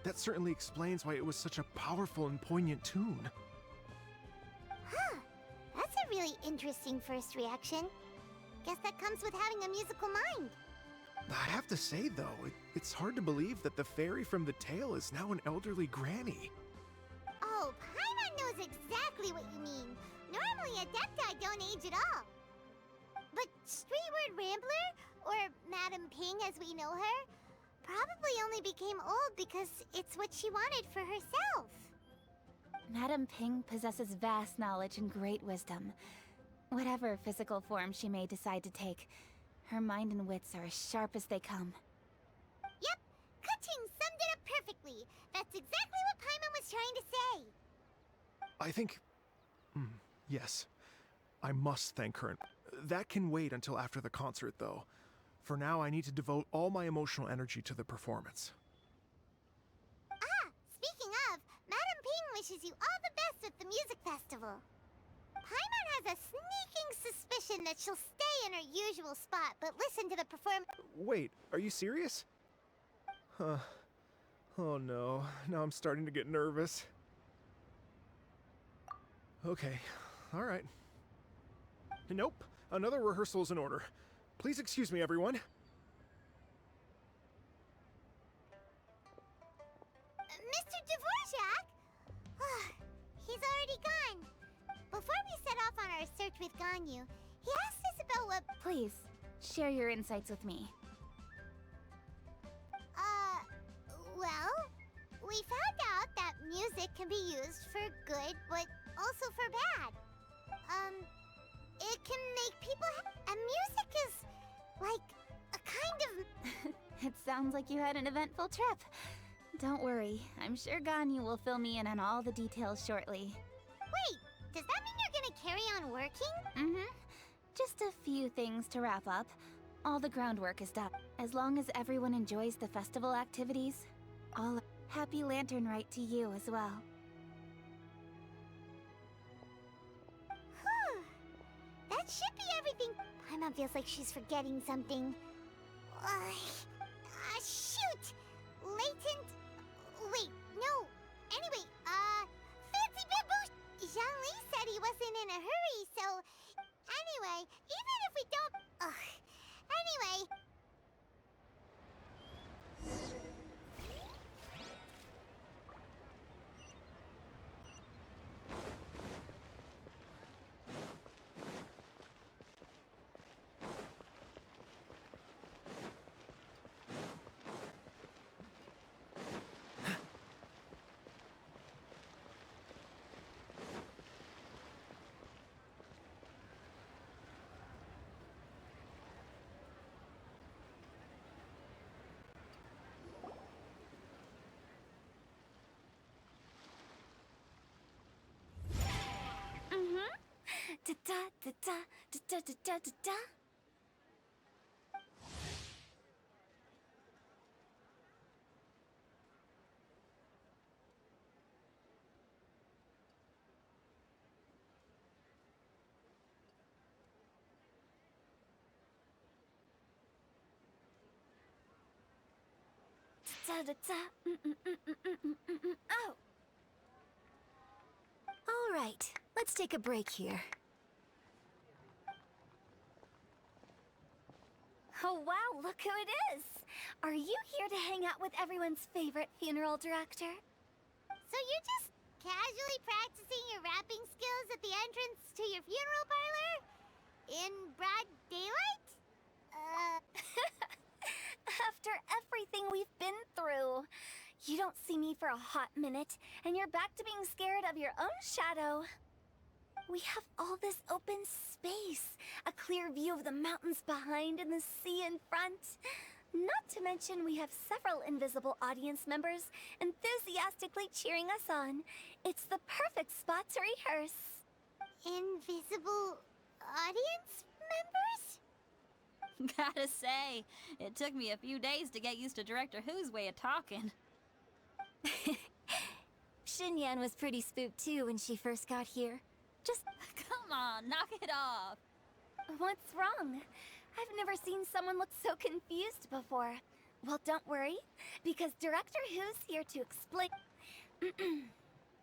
That certainly explains why it was such a powerful and poignant tune. Huh. That's a really interesting first reaction. Guess that comes with having a musical mind. I have to say, though, it's hard to believe that the fairy from the tale is now an elderly granny. Oh, Paimon knows exactly what you mean. Normally, Adepti don't age at all. But Streetward Rambler, or Madame Ping as we know her, probably only became old because it's what she wanted for herself. Madame Ping possesses vast knowledge and great wisdom. Whatever physical form she may decide to take, her mind and wits are as sharp as they come. Yep, Kuching summed it up perfectly. That's exactly what Paimon was trying to say. I think... yes. I must thank her. That can wait until after the concert, though. For now, I need to devote all my emotional energy to the performance. Ah, speaking of, Madame Ping wishes you all the best with the music festival. Paimon has a sneaking suspicion that she'll stay in her usual spot, but listen to the performance. Wait, are you serious? Huh. Oh no, now I'm starting to get nervous. Okay, alright. Nope, another rehearsal is in order. Please excuse me, everyone. Mr. Dvorak? He's already gone. Before we set off on our search with Ganyu, he asked us about what... Please, share your insights with me. Well, we found out that music can be used for good, but also for bad. It can make people and music is like a kind of... It sounds like you had an eventful trip. Don't worry, I'm sure Ganyu will fill me in on all the details shortly. Wait, does that mean you're gonna carry on working? Just a few things to wrap up. All the groundwork is done. As long as everyone enjoys the festival activities, all happy lantern rite to you as well. Whew. That should be everything. Paimon feels like she's forgetting something. Shoot! Latent... Wait, no. Anyway, Fancy Bamboo... Zhang-Li said he wasn't in a hurry, so... Anyway, even if we don't... Anyway... Da-da-da-da-da-da-da-da-da. Oh! All right, let's take a break here. Oh wow, look who it is! Are you here to hang out with everyone's favorite funeral director? So you're just casually practicing your rapping skills at the entrance to your funeral parlor? In broad daylight? After everything we've been through, you don't see me for a hot minute, and you're back to being scared of your own shadow. We have all this open space, a clear view of the mountains behind and the sea in front. Not to mention we have several invisible audience members enthusiastically cheering us on. It's the perfect spot to rehearse. Invisible audience members? Gotta say, it took me a few days to get used to Director Who's way of talking. Xinyan was pretty spooked too when she first got here. Just come on, knock it off. What's wrong? I've never seen someone look so confused before. Well, don't worry, because Director Who's here to explain.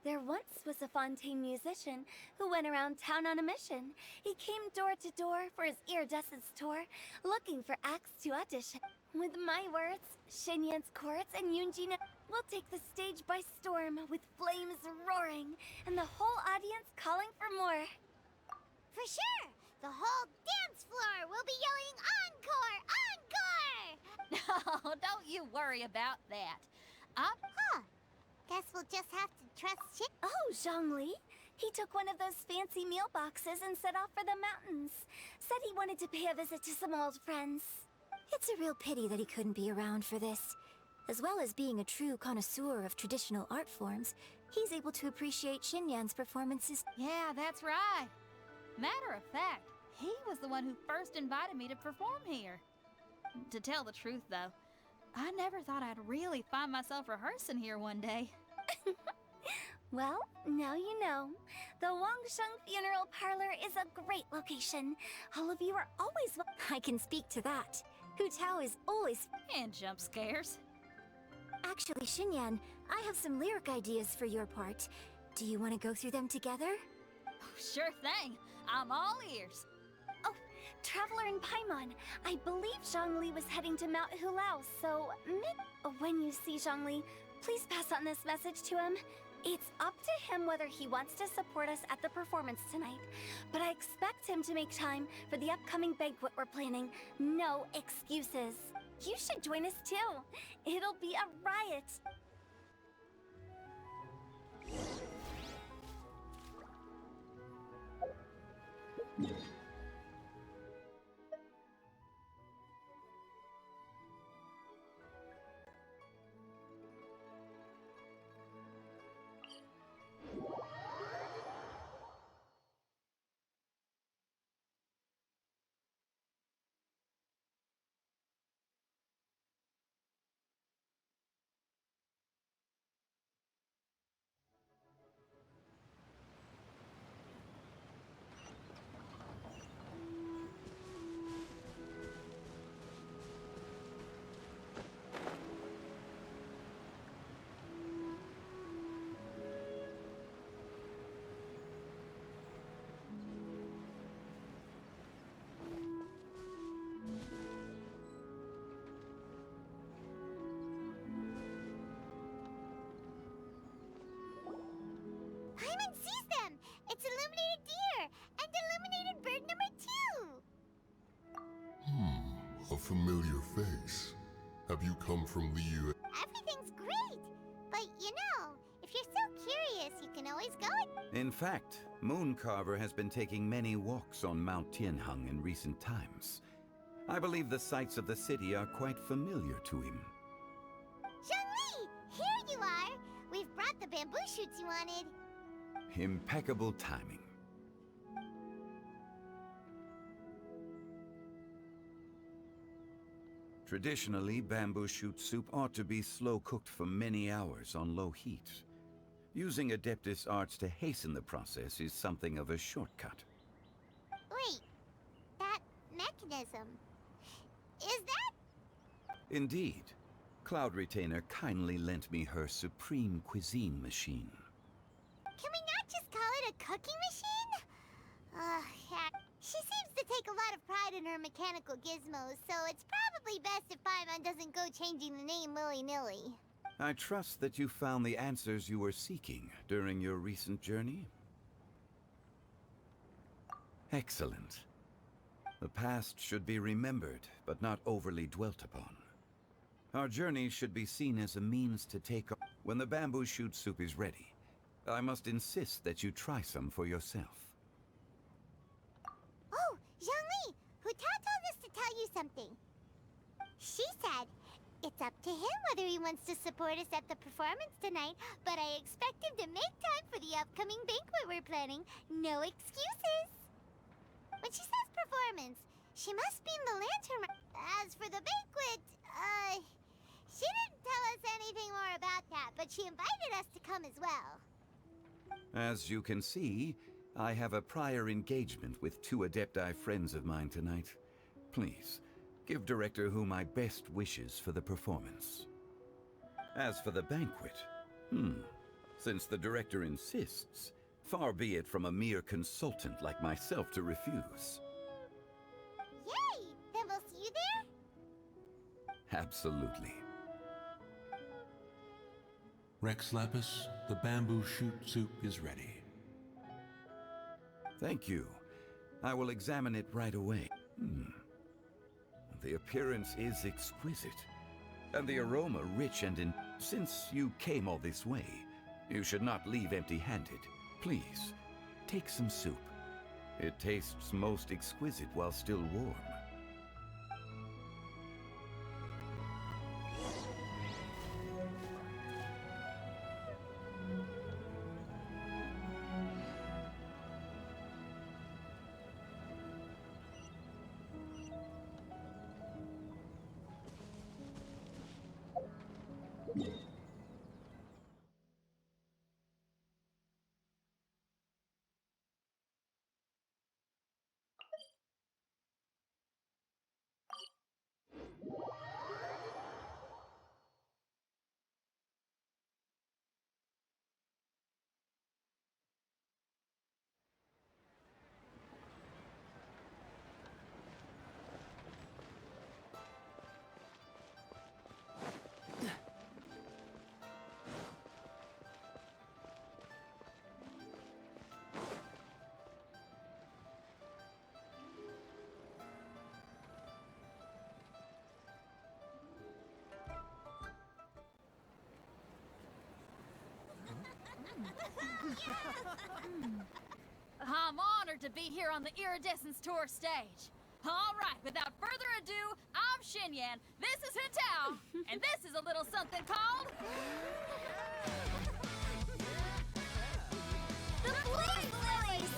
There once was a Fontaine musician who went around town on a mission. He came door to door for his iridescence tour, looking for acts to audition. With my words, Shinyan's chorus and Yunjin will take the stage by storm with flames roaring and the whole audience calling for more. For sure! The whole dance floor will be yelling encore! Encore! No, don't you worry about that. Huh. Guess we'll just have to trust Shin. Oh, Zhongli. He took one of those fancy meal boxes and set off for the mountains. Said he wanted to pay a visit to some old friends. It's a real pity that he couldn't be around for this. As well as being a true connoisseur of traditional art forms, he's able to appreciate Xinyan's performances. Yeah, that's right. Matter of fact, he was the one who first invited me to perform here. To tell the truth, though, I never thought I'd really find myself rehearsing here one day. Well, now you know. The Wangsheng Funeral Parlor is a great location. All of you are always I can speak to that. Hu Tao is always... And jump scares. Actually, Xinyan, I have some lyric ideas for your part. Do you want to go through them together? Sure thing. I'm all ears. Oh, Traveler in Paimon, I believe Zhongli was heading to Mount Hulao, so when you see Zhongli, please pass on this message to him. It's up to him whether he wants to support us at the performance tonight, but I expect him to make time for the upcoming banquet we're planning. No excuses. You should join us too. It'll be a riot. Paimon sees them! It's illuminated deer! And illuminated bird number 2! A familiar face. Have you come from Liu? Everything's great! But you know, if you're so curious, you can always go and... In fact, Mooncarver has been taking many walks on Mount Tianheng in recent times. I believe the sights of the city are quite familiar to him. Zhongli! Here you are! We've brought the bamboo shoots you wanted. Impeccable timing. Traditionally, bamboo shoot soup ought to be slow-cooked for many hours on low heat. Using Adeptus arts to hasten the process is something of a shortcut. Wait, that mechanism... is that... Indeed. Cloud Retainer kindly lent me her supreme cuisine machine. Can we not just call it a cooking machine? Heck. She seems to take a lot of pride in her mechanical gizmos, so it's probably best if Paimon doesn't go changing the name willy-nilly. I trust that you found the answers you were seeking during your recent journey. Excellent. The past should be remembered, but not overly dwelt upon. Our journey should be seen as a means to take... When the bamboo shoot soup is ready, I must insist that you try some for yourself. Oh, Zhongli! Hu Tao told us to tell you something. She said, it's up to him whether he wants to support us at the performance tonight, but I expect him to make time for the upcoming banquet we're planning. No excuses! When she says performance, she must mean the lantern... As for the banquet, she didn't tell us anything more about that, but she invited us to come as well. As you can see, I have a prior engagement with 2 Adepti friends of mine tonight. Please, Give Director Hu my best wishes for the performance. As for the banquet, since the director insists, far be it from a mere consultant like myself to refuse. Yay! Then we'll see you there? Absolutely. Rex Lapis, the bamboo shoot soup is ready. Thank you. I will examine it right away. The appearance is exquisite, and the aroma rich and Since you came all this way, you should not leave empty-handed. Please, take some soup. It tastes most exquisite while still warm. I'm honored to be here on the Iridescence Tour stage. All right, without further ado, I'm Xinyan, this is Hintao, and this is a little something called... The Blaze Lilies!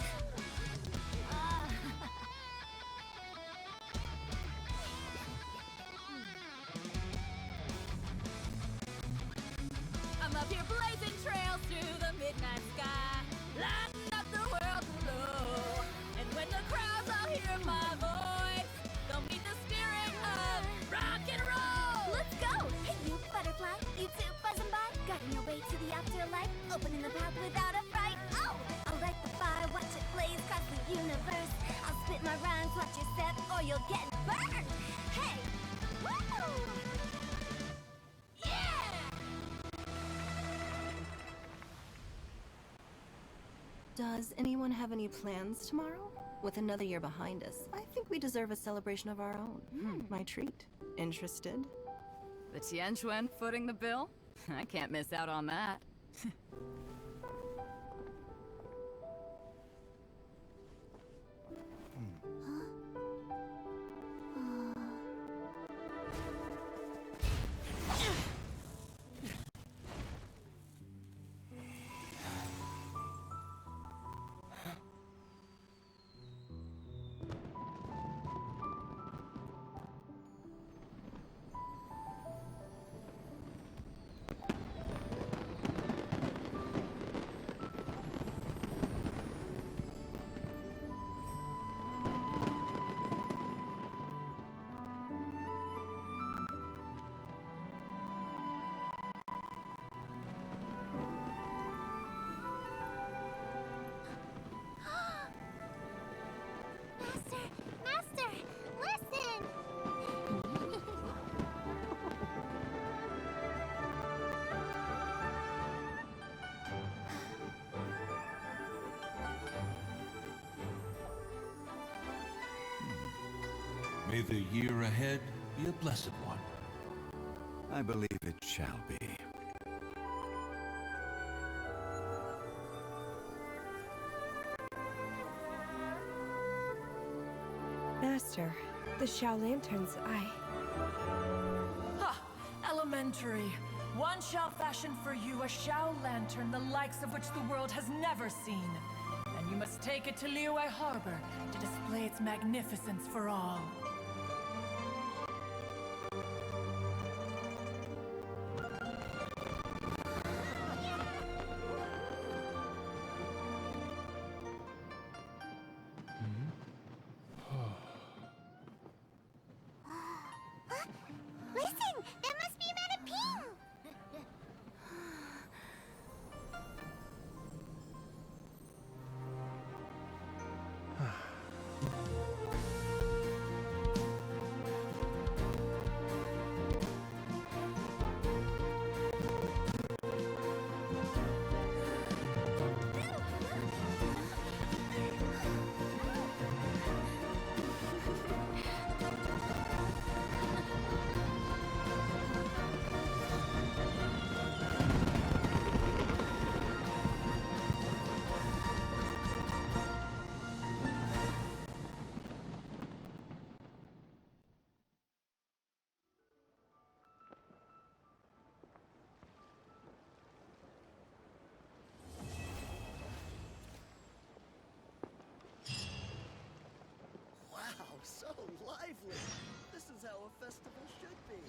I'm up here blazing trails through the midnight sky, lighting up the world below. And when the crowds all hear my voice, they'll meet the spirit of rock and roll. Let's go! Hey, you butterfly, you too buzzing by, guiding your way to the afterlife, opening the path without a fright. Oh! I'll light the fire, watch it blaze across the universe. I'll spit my rhymes, watch your step, or you'll get burned. Hey! Woo! Does anyone have any plans tomorrow? With another year behind us, I think we deserve a celebration of our own. My treat. Interested? The Tianquan footing the bill? I can't miss out on that. Master, listen! May the year ahead be a blessed one. I believe it shall be. Master, the Xiao Lanterns, Ha! Elementary. One shall fashion for you a Xiao Lantern the likes of which the world has never seen. And you must take it to Liyue Harbor to display its magnificence for all. festival should be.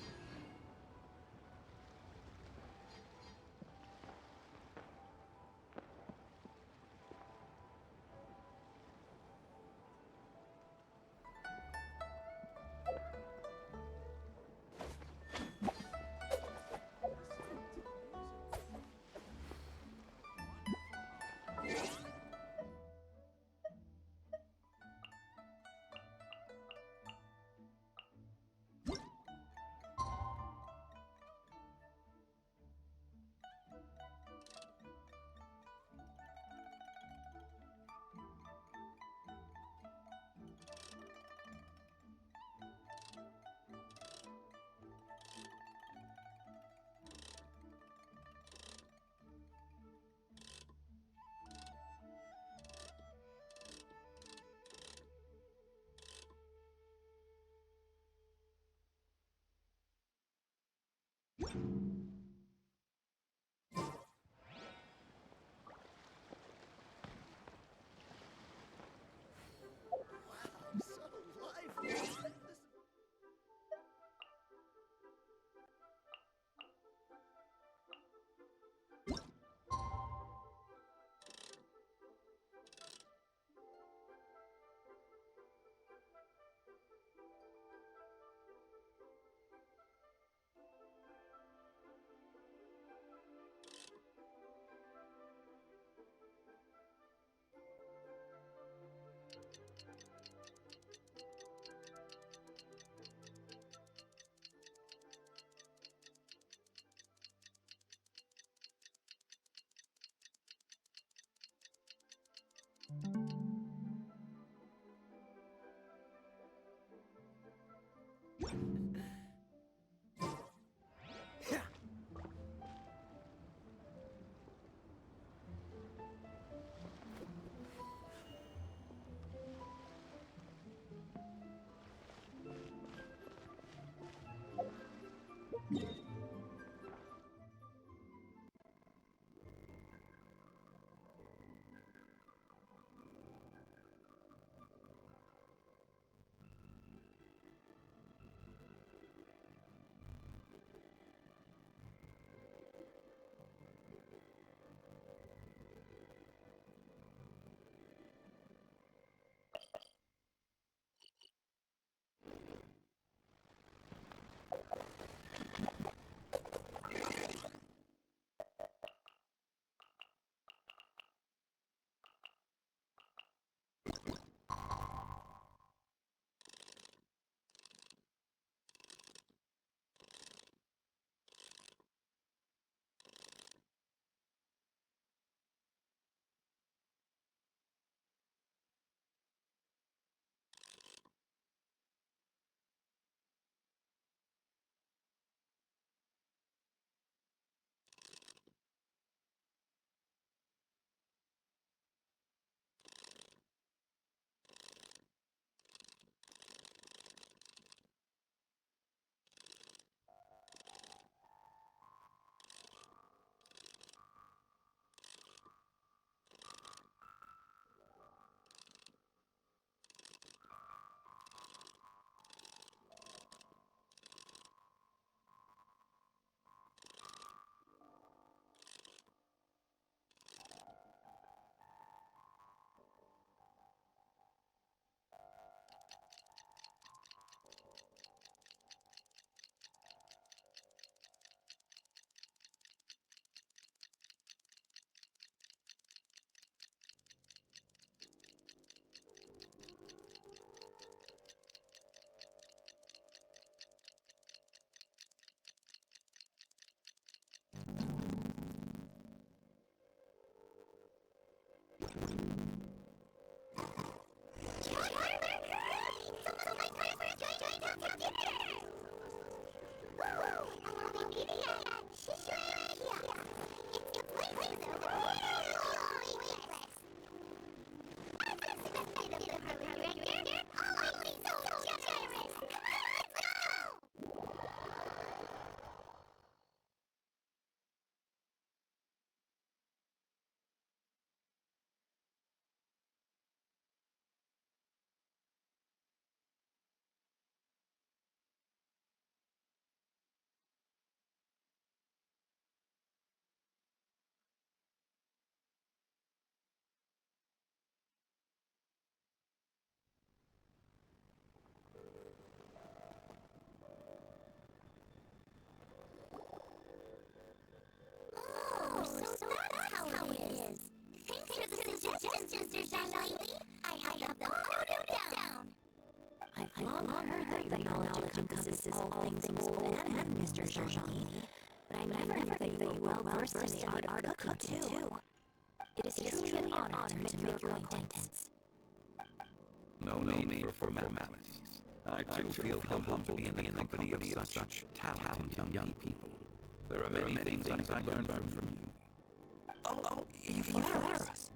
questions, Mr. Shangli. I have them noted down. I've long heard that your knowledge encompasses all things old and Mr. Shangli, but I never knew that you were well versed in the art of cooking too. It is truly an honor to make your acquaintance. No need for formalities. I too feel humbled to be in the company of such talented young people. There are many things I learned from you. Oh, you flatter us.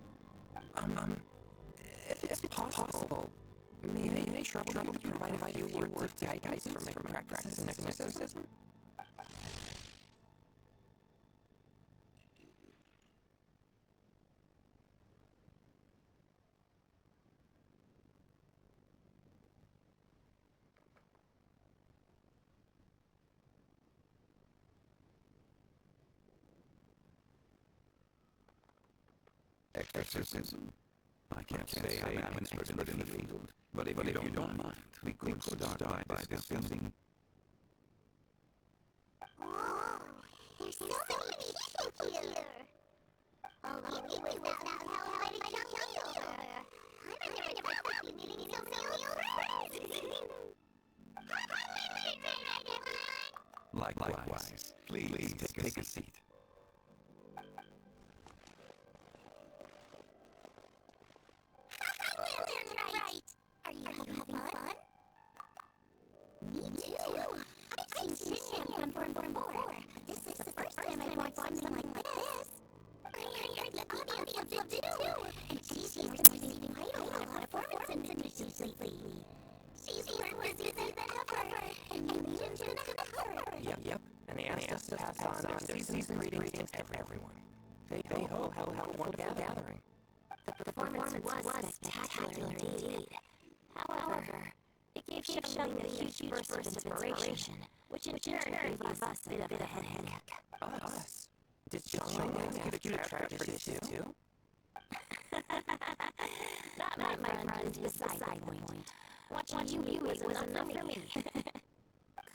If it's possible, may I trouble you to provide a few words of guidance for my practices in exorcism? Exorcism? I can't say I'm an expert in the field, but if you don't mind, we could start by discussing. Oh, there's so many people here. Oh, maybe we will not know how to come over. I never thought we'd be meeting so many old friends. Likewise. Please take a seat. Right. Are you having fun? Me too. I've seen Xinyan perform before. This is the first time I've watched something like this. I heard the audience loved it too. And she's been receiving quite a lot of performance invitations lately. She's more busy than ever. And Legions gonna help her. Yep. And they asked us to pass on their season greetings to everyone. They ho how wonderful gathering. The performance was spectacular indeed. However, it gave Shangli a huge burst of inspiration, which in turn gave us a bit of a headache. Us? Did Shangli ask you to try this too? That, my friend, is beside the point. Watching you was enough for me.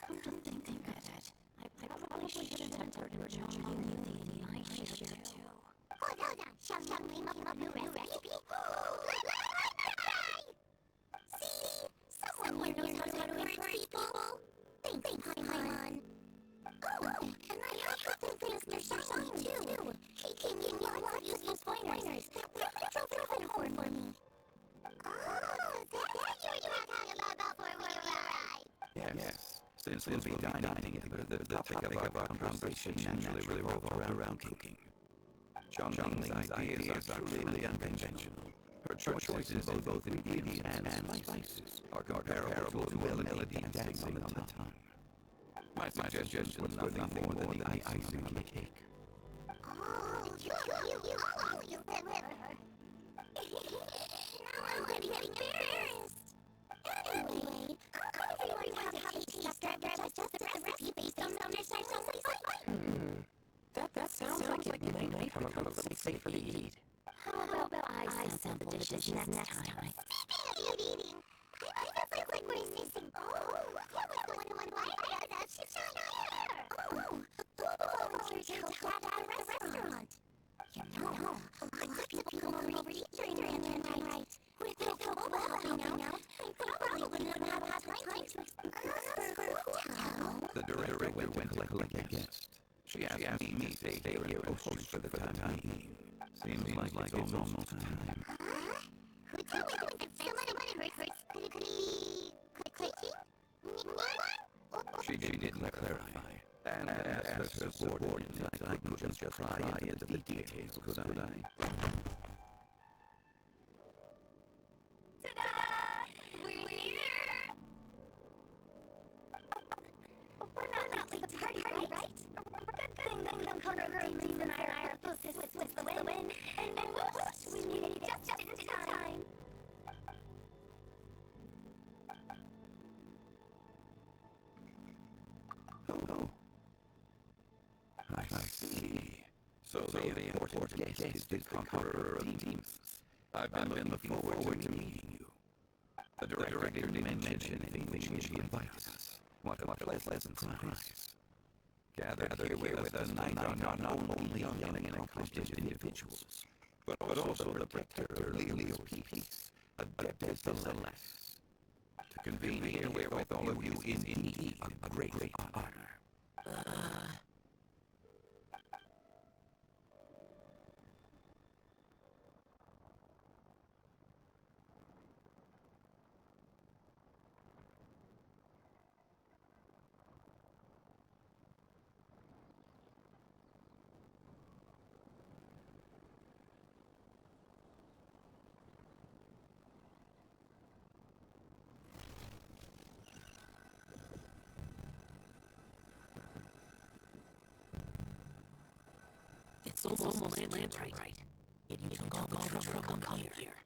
Come to think of it, I probably shouldn't have heard him join you. I should too. Hold on, Shangli must have new recipe. See? Someone here knows how to encourage people. Thanks, Paimon. Oh, and I have to thank Mr. Shang too. He gave me lots of useful pointers that really drove it home for me. Oh, that's what you were talking about before we arrived. Yes. Since we'll be dining together, the topic of our conversation naturally revolved around cooking. Zhongling's ideas are truly unconventional. Her choices in both ingredients and spices are comparable to melody dancing on the tongue. My suggestions were nothing more than the icing on the cake. Oh, you always deliver. Now I'm getting embarrassed. Anyway, how do you want to have a taste after I just the recipe based on Mr. Shang's That sounds like it might become a little safer to eat. How about I sample the dishes next time? Speaking of eating, I just look like we're missing. Oh, that was the one invited us. She's not here. Oh, volunteered to help Dad at a restaurant. You know, lots of people come over to eat during Lantern Night. With no help helping out, I probably wouldn't have had time to explain for hotel. The director went to collect a guest. She asked me to stay here and host for the time being. Seems like it's almost time. Who told me there was someone who hurts? Could it be... cooking? She did clarify. And as her subordinate, I couldn't just pry into the details, could I? Ta-da! We're here! We're not late to party, right? Good thing the Conqueror Demons and I are closest with the win, and whoops, we made it just in time. Oh. I see. So the important guest is the Conqueror of Demons. I've been looking forward to meeting you. The director didn't mention anything when she invited us. What a pleasant surprise. Gathered here with us tonight are not only young and accomplished individuals, but also the protector of Leo's peace, Adeptus Celestis. To convene here with all of you is indeed a great honor. It's almost land right. Yet you took all the trouble coming here.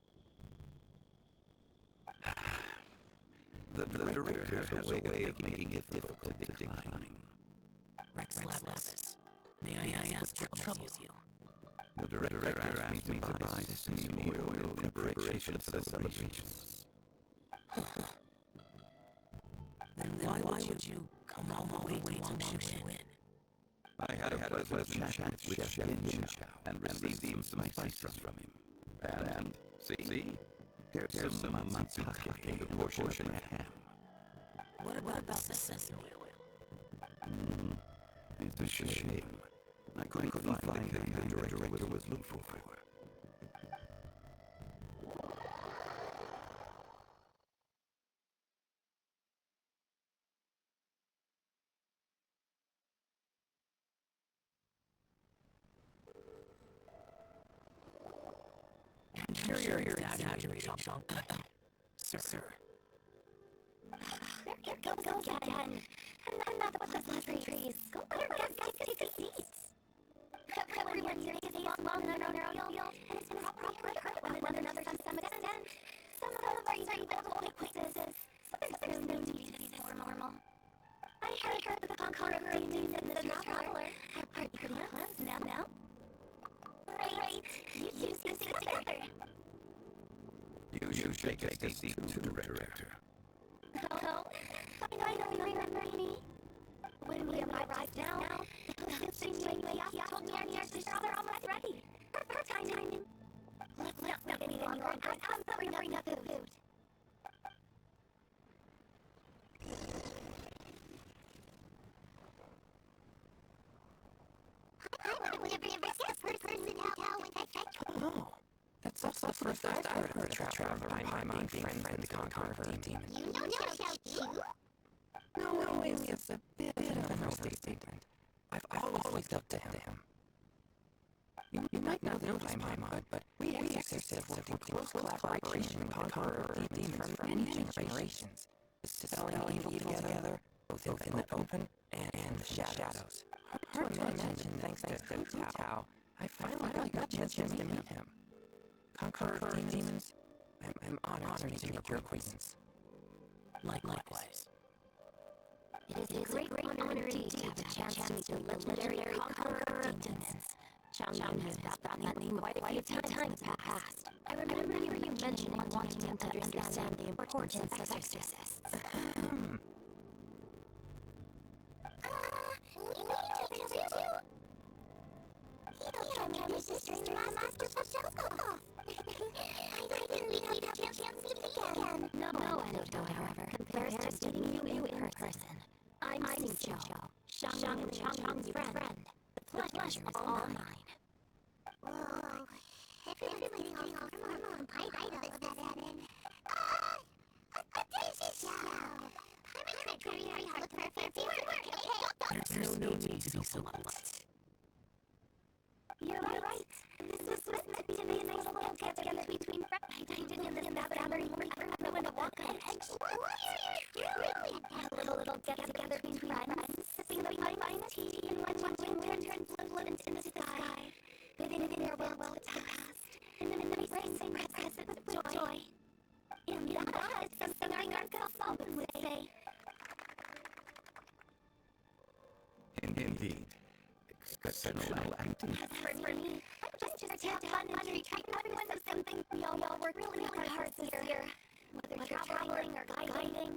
The director has a way of making it difficult to decline. Rex Lapis, may I ask what troubles you? The director asked me to buy some new oil in preparation for the celebrations. Then why would you come all the way to Wangshu Inn? I had a pleasant chat with Chef Genshin and received some advice from him. And see? Here's some matsutake in proportion of ham. What about the sesame oil? It's a shame. I couldn't find the thing the director was looking for. You're exaggerating, Sean. Sir. Here goes again. Another pleasant trees. Go better, guys, take a seat. Everyone here is long and it's probably hurt one another to some extent. Some celebrating biblical acquaintances, but there's no need to be this normal. I heard that the conqueror demons and the traveler are pretty close now. Right, you sit together. You should take a seat to the director. Oh, I know you remember me. When we arrived now, the thing you told me our sisters are almost ready. Her timing. Let's not make anything more. I'm bring up the food. I would have never guessed person how with that catch. No. That's also the first I've heard of a traveler of Paimon being friends with the conqueror of demons. You know Xiao. No, it's a bit of an overstatement. I've always looked to him. You might not know Paimon, but we exorcists have worked in close collaboration with the conqueror of demons for many generations, dispelling evil together, both in the open and the shadows. Hard to imagine, thanks to Tao, I finally got a chance to meet him. Conqueror of demons, I'm honored to make your acquaintance. Likewise. It is a great honor indeed to have a chance to meet the legendary conqueror of demons. Chang'an has brought that name quite a few times in the past. I remember you mentioning wanting him to understand the importance of exorcists. No anecdote, however, compares to meeting you in person. I'm Xingqiu, Shang's friend. The pleasure is all mine. Whoa, everybody's getting all formal and polite this happening. A daisy show! I'm trying very hard for fancy work, There's no need to be so polite. You're right. This was meant to be a nice little get-together between friends. I didn't in this gathering for everyone to walk on edge. You really had a little get-together between friends, sipping the fine tea and watching lanterns float into the sky. Within your will to past, and then embracing present with joy. And that is something our girls would say. Indeed. Exceptional acting. For me, just have fun and treat everyone to something. We all work really hard this year. Whether you're traveling or guiding.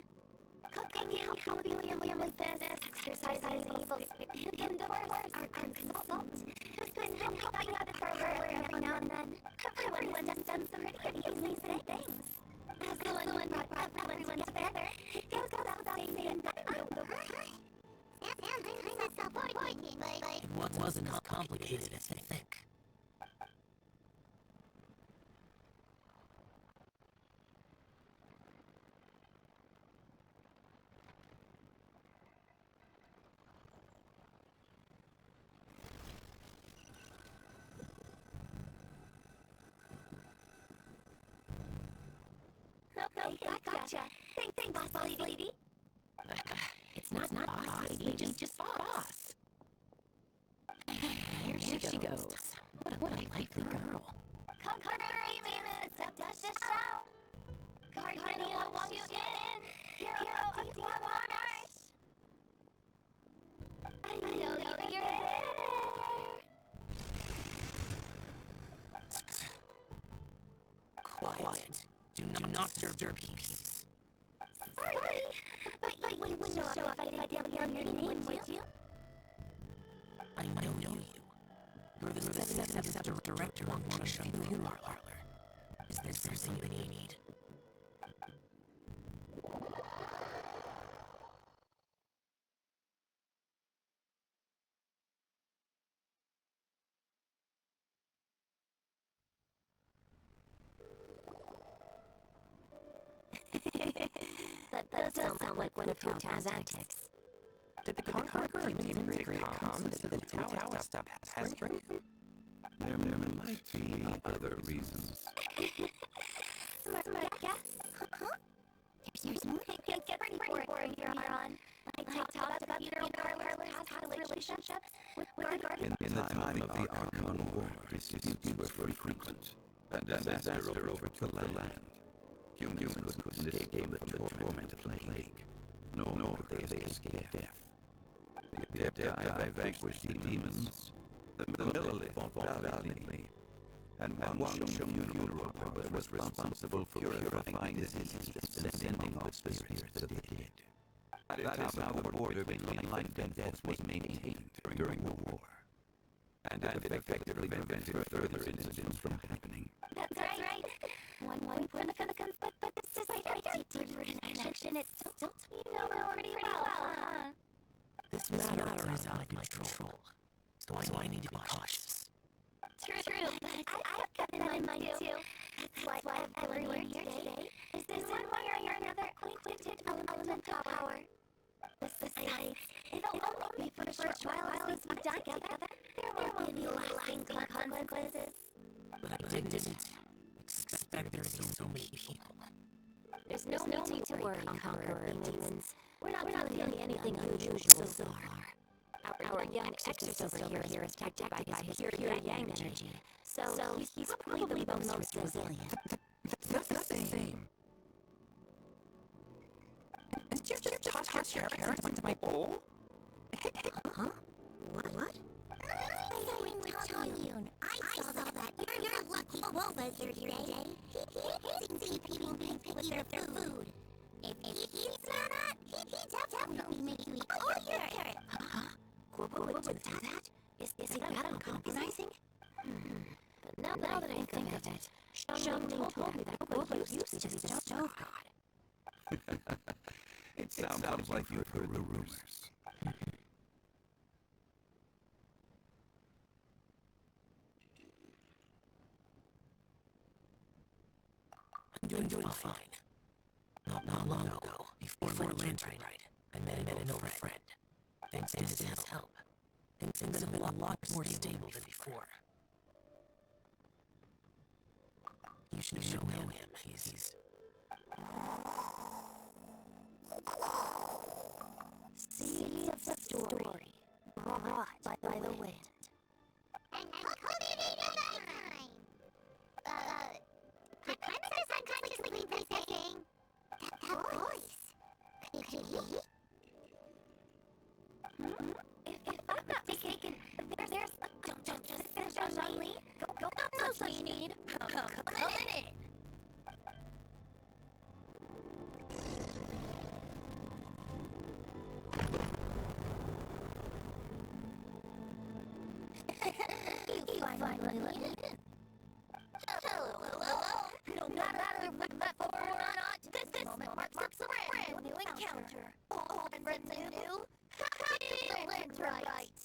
cooking, helping family with this, exercising muscles, and of course, our consultant, who's been helping out for her every now and then. Everyone has done some pretty amazing things. As the one who brought everyone together, it goes without saying that I'm the worst. Sounds self-important, but It wasn't as complicated as you think. Okay, gotcha. Thanks, boss lady. It's not boss lady, just boss. Here she goes. What a likely girl. Come, 3 minutes, dash the shout. Guardian will walk you in. Hero of the honors. I know you're there. Quiet. Do not disturb your peace. Sorry, but you wouldn't show up if I didn't hear your name, would you? I know you. You're the seventh director of one funeral parlor. Is there something you need? That does sound like one of Town's antics. Did the Conqueror integrate comms so the tower stuff has strength? There might be other reasons. Smart guess. Huh? Here's more. It gets pretty boring here, Aaron. I talked about funeral parlors' past relationships with the Guardian. In the time of the Archon War, disputes were frequent, and disaster overtook the land. Humans couldn't escape the tormented plague, nor could they escape death. The Adepti vanquished the demons, the Lilith fought valiantly, and one funeral parlor was responsible for purifying diseases and sending off the spirits of the dead. That is how the border between life and death was maintained during the war, and it effectively prevented further incidents from happening. That's right. One for the but this is like a deeper connection. It's don't you know pretty well, huh? This matter is out of my control, so I need to be cautious. True, but I've got in my mind too. That's why everyone here today is this one way or another acquainted elemental power. Besides, it'll only be for a short while since we die together. There won't be any lasting consequences. But I didn't expect there to be so many people. There's no need to worry, Conqueror demons. We're not doing anything unusual so far. Our young exorcist over here is protected by his pure yang energy, so he's probably the most resilient. That's the same. Did you just toss your carrots into my bowl? Huh? What? I saw that. You're lucky Wolva's here today. He hates eating things with their food. If he eats that, he definitely make you eat all your carrot. Would do that? Is he that uncompromising? But now that I think of it, Sean told me that Wolva used to be the stove god. It sounds like you've heard the rumors. I'm doing fine. Not long ago, before Lantern Rite, I met an old friend. Thanks to his help, things have been a lot more stable than before. You should know him. He's Seeds of the story, brought by the wind. And cultivated by time. I kind of just unconsciously thinking that voice. Could he? If I'm not mistaken, there's don't just finish on Lee. Go no such need. Come in. let me in. Hello. No matter if we've met before or not, this moment marks a brand new encounter. Old friends new. Happy rite.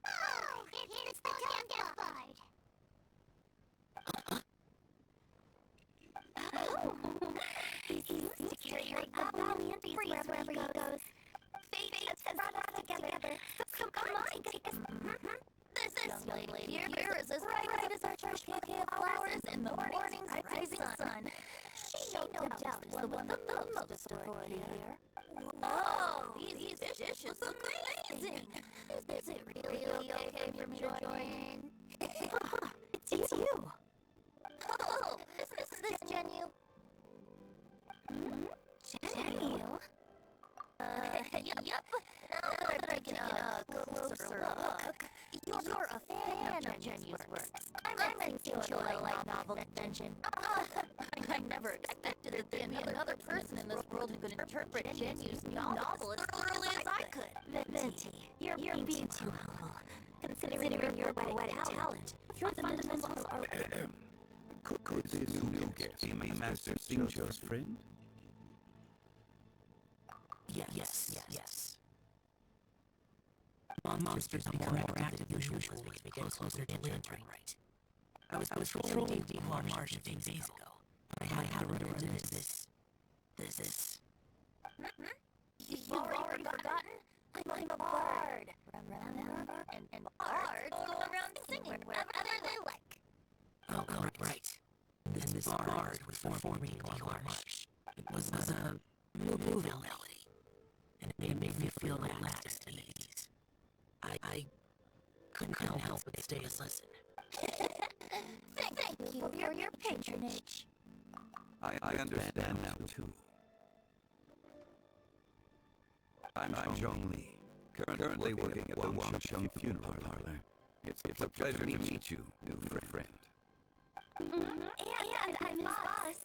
Oh, it's the damn bard. Oh, he's used to carry the valiant breeze wherever he goes. Fate has brought us together. So come on, take us. This young lady here is as bright as our church bouquet of flowers in the morning's rising sun. She no doubt is the one with the most authority here. Whoa, these dishes look amazing. Is it really okay for me to join? It's you. Oh, is this Genu? Genu? Yup. Now that I'm taking a closer look, you're a fan of Genu's work. I'm enjoy like novel convention. I never expected that there'd be another person in this world who could interpret Genu's novel as thoroughly as I could. Venti, you're being too humble. Considering your poetic talent, your fundamentals are... Could this new guest be Master Xingqiu's friend? Yes. Monsters become more active than usual as we get closer to entering rite. I was patrolling the marsh a few days ago. I had to run into this. You've already forgotten? I'm a bard. Remember? And bards go around singing wherever they like. Oh, right. This bard was performing the marsh. It was a moving melody, and it made me feel relaxed and at ease. I couldn't help but stay and listen. Thank you for your patronage. I understand now, too. I'm Zhongli, currently working at the Wangsheng Funeral Parlor. It's a pleasure to meet you, new friend. And I'm his boss.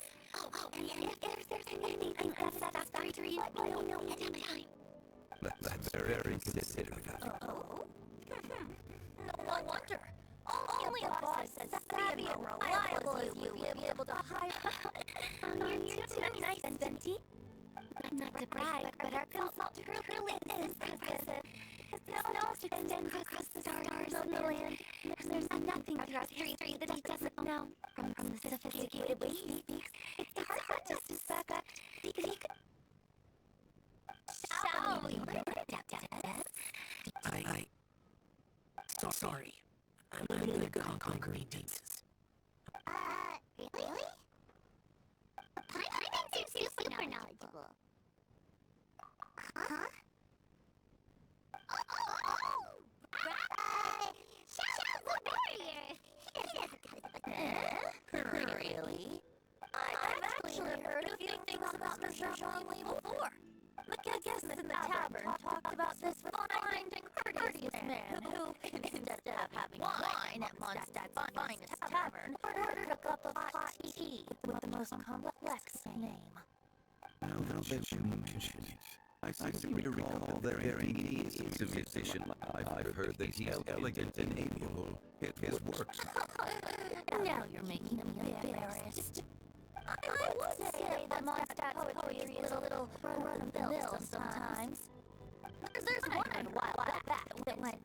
And if there's anything unsatisfactory, let me know anytime. That's very considerate of you. No wonder. Only a boss as savvy and reliable as you will be able to hire. You're too nice, Venti. I'm not to brag, but our consultant really is impressive. His nose extends across the stars of the land. There's nothing throughout history that he doesn't know. From the sophisticated way he speaks, it's hard to suspect he could... Shall we adapt Sorry. I'm really good on conquering demons. Really? Paimon seems super knowledgeable. Huh? Shadow's a warrior! Really? I've actually heard a few things about Mr. Zhongli before. The guest in the tavern talked about this refined and courteous man who, instead of having wine at Mondstadt's finest tavern, ordered a cup of hot tea with the most complex name. Now that you mention it, I seem to recall there being ease in civilization. I've heard that he's elegant and amiable. His works. Now you're making me embarrassed. I would say that Mondstadt poetry is a little run-of-the-mill sometimes. There's one a while back that went,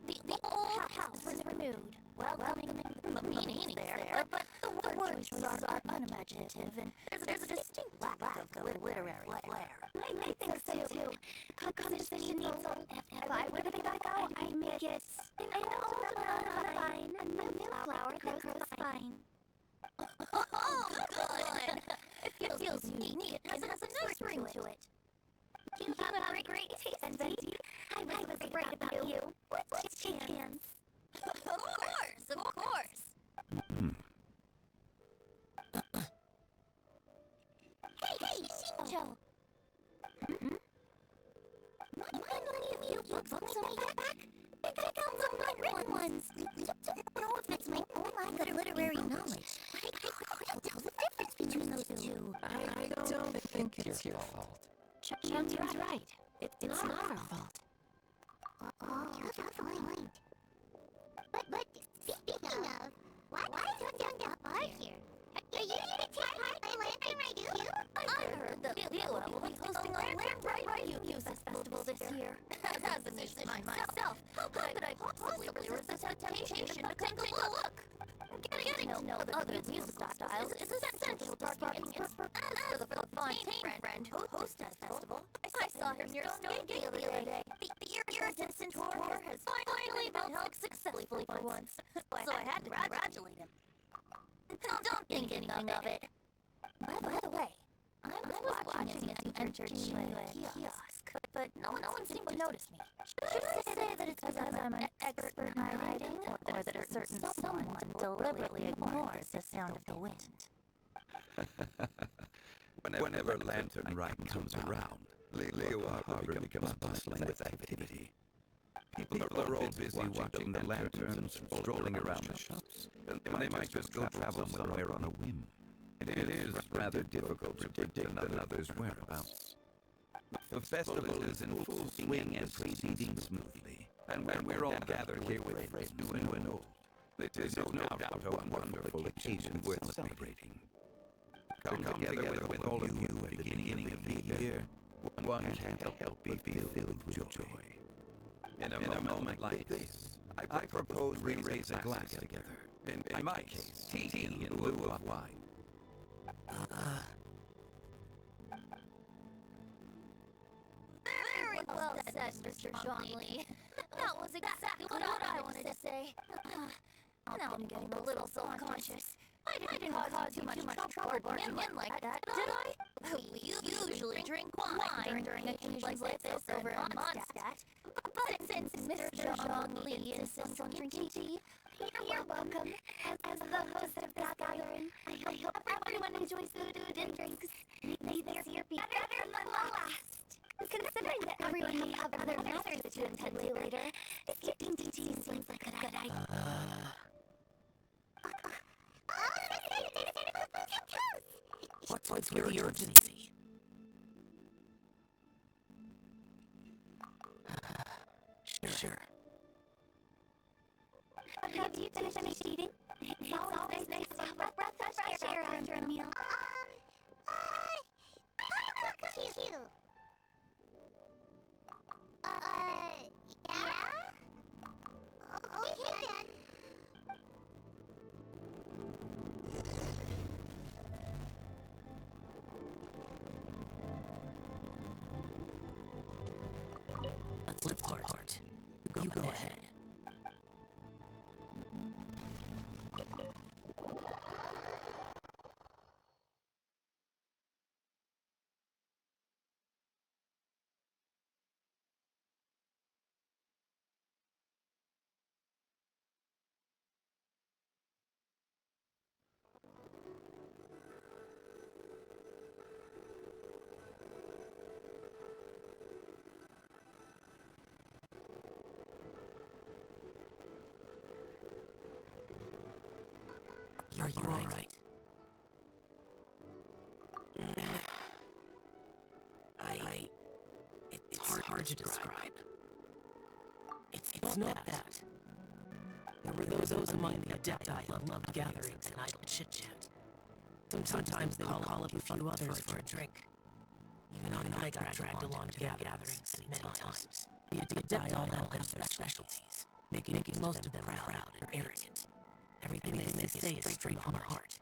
the old house was renewed, welcoming the meaning there, but the word choices are unimaginative, and there's a distinct lack of literary flair. I think so too. Composition needs if I were to pick a guy, I'd make it an old vine, a new flower that grows fine. Oh, good! It feels unique. It has a nice ring to it. You have a great taste, Venti. I was right about you. Let's shake hands. Of course. Hey, Xingqiu! When you books on me back? I got some written ones. I don't know if it's my own lack of literary knowledge. I couldn't tell the difference between those two. I don't think it's your fault. Chang's right. It's not our fault. Oh, you're fine. But Why is it down the bar here? Are you here to take part in my lantern ride too? I heard that Leo will be hosting a lantern rite uses festival this year. As a musician myself, how could I possibly resist the temptation to take a look? Getting to know other musical styles is essential to sparking its As for the Fontaine friend who hosts that festival, I saw him near Snow the other day. The iridescent tour has finally been held successfully for once, so I had to congratulate him. Don't think anything of it. By the way, I was watching as you entered the kiosk, but no one seemed to notice me. Should I say that it's because I'm an expert in hiding, or that a certain someone deliberately ignores the sound of the wind? Whenever Lantern Rite comes around, Leo Harbor becomes bustling with activity. People are all busy watching the lanterns and strolling around the shops, and they might just go travel somewhere on a whim. It is rather difficult to predict another's whereabouts. The festival is in full swing and proceeding smoothly, and when we're all gathered here with friends new and old, it is no doubt a wonderful occasion worth celebrating. Come together with all of you at the beginning of the year, one can't help but be filled with joy. In a moment like this, I propose we raise a glass together. In my case, tea in lieu of wine. Very well said, Mr. Zhongli. That was exactly what I wanted to say. Now I'm getting a little self-conscious. I didn't cause too much trouble barging in like that, did I? We usually drink wine during occasions like this over in Mondstadt. But since Mr. Zhongli insists on drinking tea, you're welcome. As the host of this gathering, I hope everyone enjoys food and drinks. May this year be better than the last. Considering that everyone may have other matters to attend to later, skipping tea seems like a good idea. What's your urgency? Sure. Have you finished eating? It's always nice to have a breath of fresh air after a meal. Cute. Yeah? Okay then. Let's part. You go ahead. Are you all right? It's hard to describe. It's not that. There were those among the Adepti who loved gatherings and idle chit-chat. Sometimes they would call up a few others for a drink. Even I got dragged along to their gatherings many times. The Adepti all have their specialties, making most of them proud and arrogant. Everything they say is straight from their heart.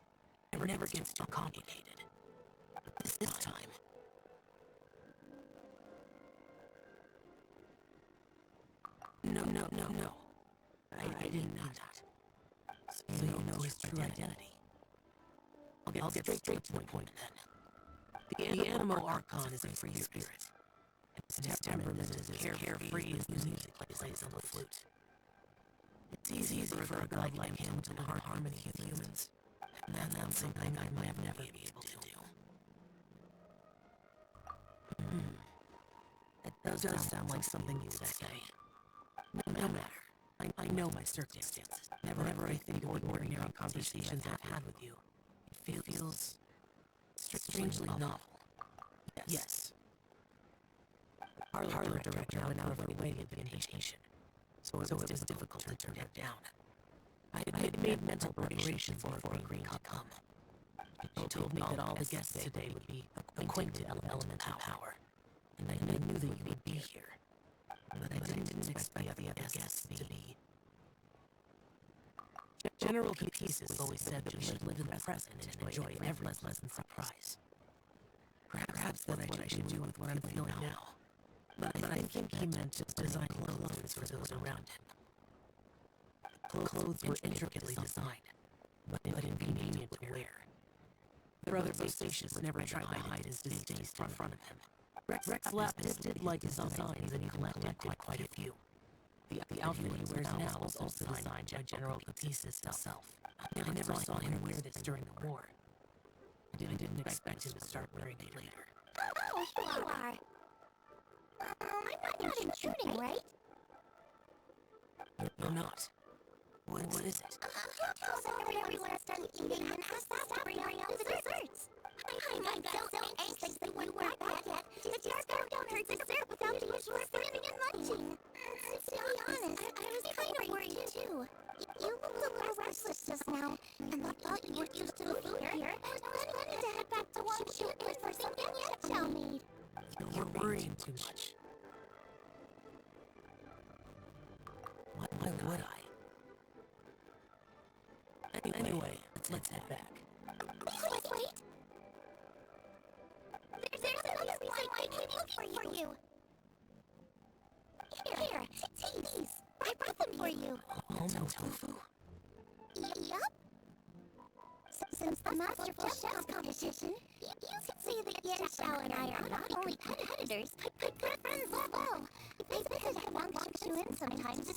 It never gets too complicated. But this time... No. I didn't mean that. So you know his true identity. I'll get straight to the point then. The Animo Archon is a free spirit. His temperament is as carefree as the music plays on the flute. It's easy for a god like him to learn harmony with humans, and that's something I might never be able to do. That does sound like something you would say. No matter. I know my circumstances. Never I think of ordinary conversations I've had with you. It feels strangely novel. Yes. The parlor director went out of her way to give me an invitation, so it was difficult to turn it down. I had made mental preparation for agreeing to come. She told me that all the guests today would be acquainted with elemental power, and I knew that you would be here. But I didn't expect the other guests to be. General Thesis always said that we should live in the present and enjoy every pleasant surprise. Perhaps that I should do with what I'm feeling now. But I think he meant to design clothes for those around him. Clothes were intricately designed, but inconvenient to wear. Brother Vestacious never tried to hide his distaste in front of him. Rex Lapis did like his designs, and he collected quite a few. The outfit he wears now was also designed by General Thesis himself. I never saw him wear this during the war. I didn't expect him to start wearing it later. Oh, you are. I'm not intruding, right? You're not. What is it? Who tells everyone's done eating and has to bring out the desserts? I'm so anxious that you weren't back yet to just go down her dessert without the usual standing and munching. To be honest, I was kind of worried too. You looked a little restless just now, and I thought you were used to the food here. I was planning to head back to Wanshu for something Yet made. You're worrying too much. Why would I? Anyway, let's head back. Wait. There's another reason why I came looking for you. Here, take these. I brought them for you. Almond tofu? Yup. Since the Masterful Chef's competition, you could say that Xiao and I are not only competitors, but good friends as well. I visit Wangshu in sometimes to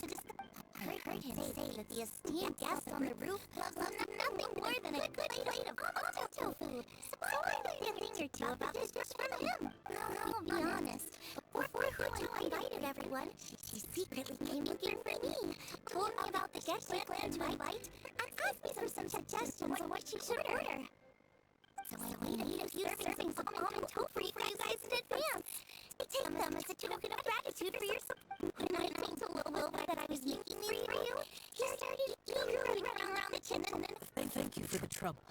I heard him say that the esteemed guest on the roof loves nothing more than a good plate of almond tofu. So I learned a thing or two about this just from him. I'll be honest. Before Hutu invited everyone, she secretly came looking for me, told me about the guests we plan to invite, and asked me some suggestions on what she should order. So I made a few servings of almond tofu for you guys in advance. Take them as a token of gratitude for your support. When I told Will that I was making these for you, he started eagerly running around the kitchen and then... Thank you for the trouble.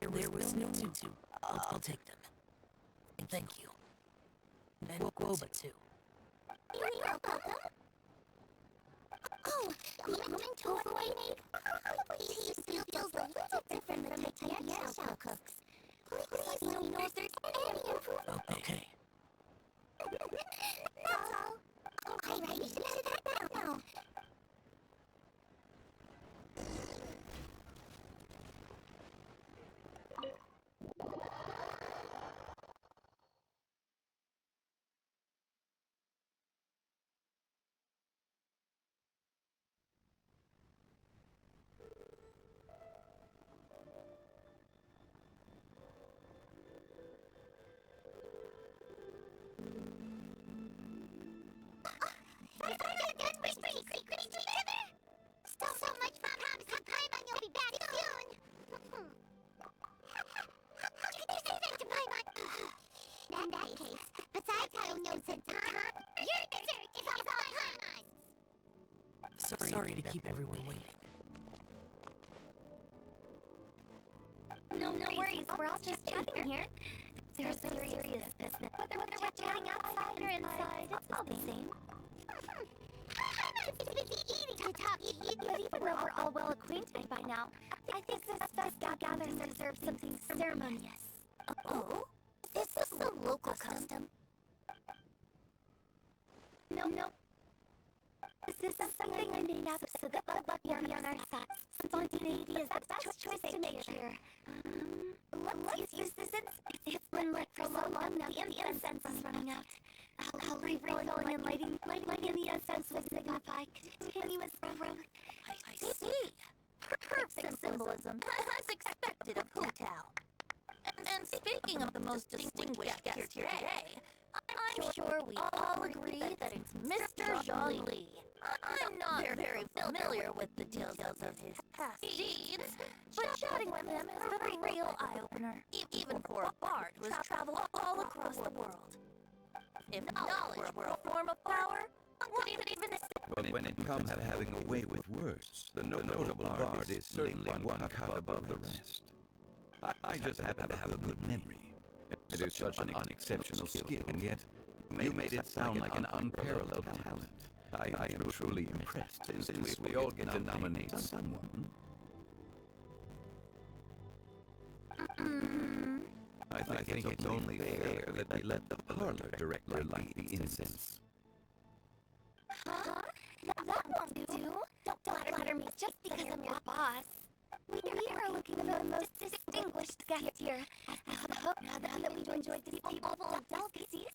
There was no need to. I'll take them. And thank you. And Woba too. You're welcome. Oh, the almond tofu I made probably feels a little different than the type Xiao cooks. Please let me know if there's any improvement. Okay. That's all. Alright, we should head back now. So much fun, promise Paimon you'll be back soon. How could you say that to Paimon? In that case, besides having no sense of time, your dessert is also Paimon's. Sorry to keep everyone waiting. No worries, we're all just chatting here. There's a serious business. Whether we're chatting outside or inside, it's all the same. Paimon's busy eating to talk to you. But even though we're all well acquainted by now, I think this fest gathering deserves something ceremonious. Oh? This is the local custom. No. This is something I made up so that luck will be on our side. Spontaneity is the best choice to make here. Let's use this. It's been lit for so long now, the incense is running out. I'll refilling and lighting the incense would signify continuous growth. I see. Perfect symbolism, as expected of Hu Tao. And speaking of the most distinguished guest here today, I'm sure we all agree that it's Mr. Zhang Li. I'm not very familiar with the details of his past deeds, but chatting with him has been a real eye-opener, even for a bard who has traveled all across the world. If knowledge were a form of power, What even is it? When it comes to having a way with words, the notable bard is certainly one cut above the rest. I just happen to have a good memory. It is such an unexceptional skill, and yet you made it sound like an unparalleled talent. I am truly impressed, since we all get to nominate someone. I think it's only fair that we let the parlor director light the incense. Huh? That won't do. Don't flatter me just because I'm your boss. We are looking for the most distinguished guest here. I hope now that we've enjoyed this table full of delicacies,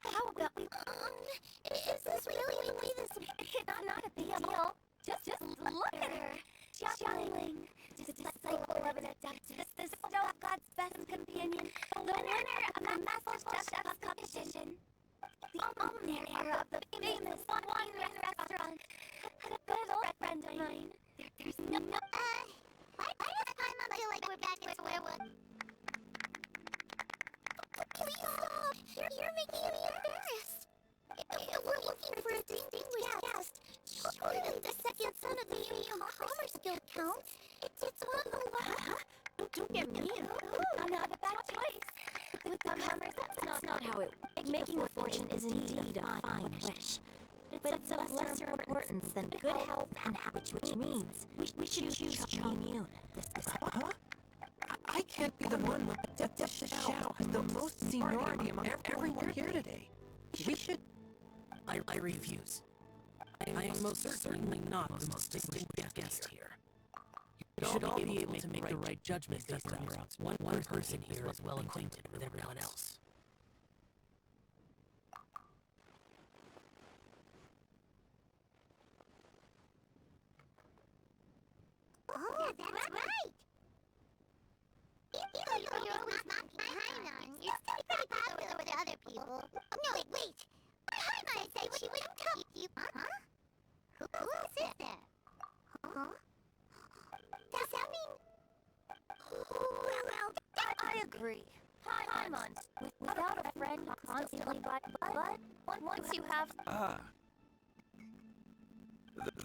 how about we... is this really the way this... It's not a big deal. Just look at her. Xiaoling, just a disciple of an adeptus, the snow god's best companion, the winner of the Master Chef's competition. The owner of the famous wine restaurant. A good old friend of mine. There's no... why does Paimon feel like we're back at square one? Please stop! You're making me embarrassed. If we're looking for a distinguished guest, surely the second son of the Commerce Guild counts. It's one of the last. Don't get me. Not a bad choice. With the Commerce, That's not how it... Making a fortune is indeed a fine wish. But it's of lesser importance than good health and happiness, which means we should choose Chongyun. Huh? I can't be the one with the Xiao has the most seniority among everyone here today. We should... I refuse. I am most certainly not the most distinguished guest here. You should all be able to make the right judgment based on your odds. One person here is well acquainted with everyone else. Oh, that's right! Even though you're always knocking Paimon, you're still pretty popular with other people. No, wait! Paimon said she wouldn't come to you, huh? Who else is there? Huh? Does that mean... Well, I agree. Paimon, without a friend constantly but once you have...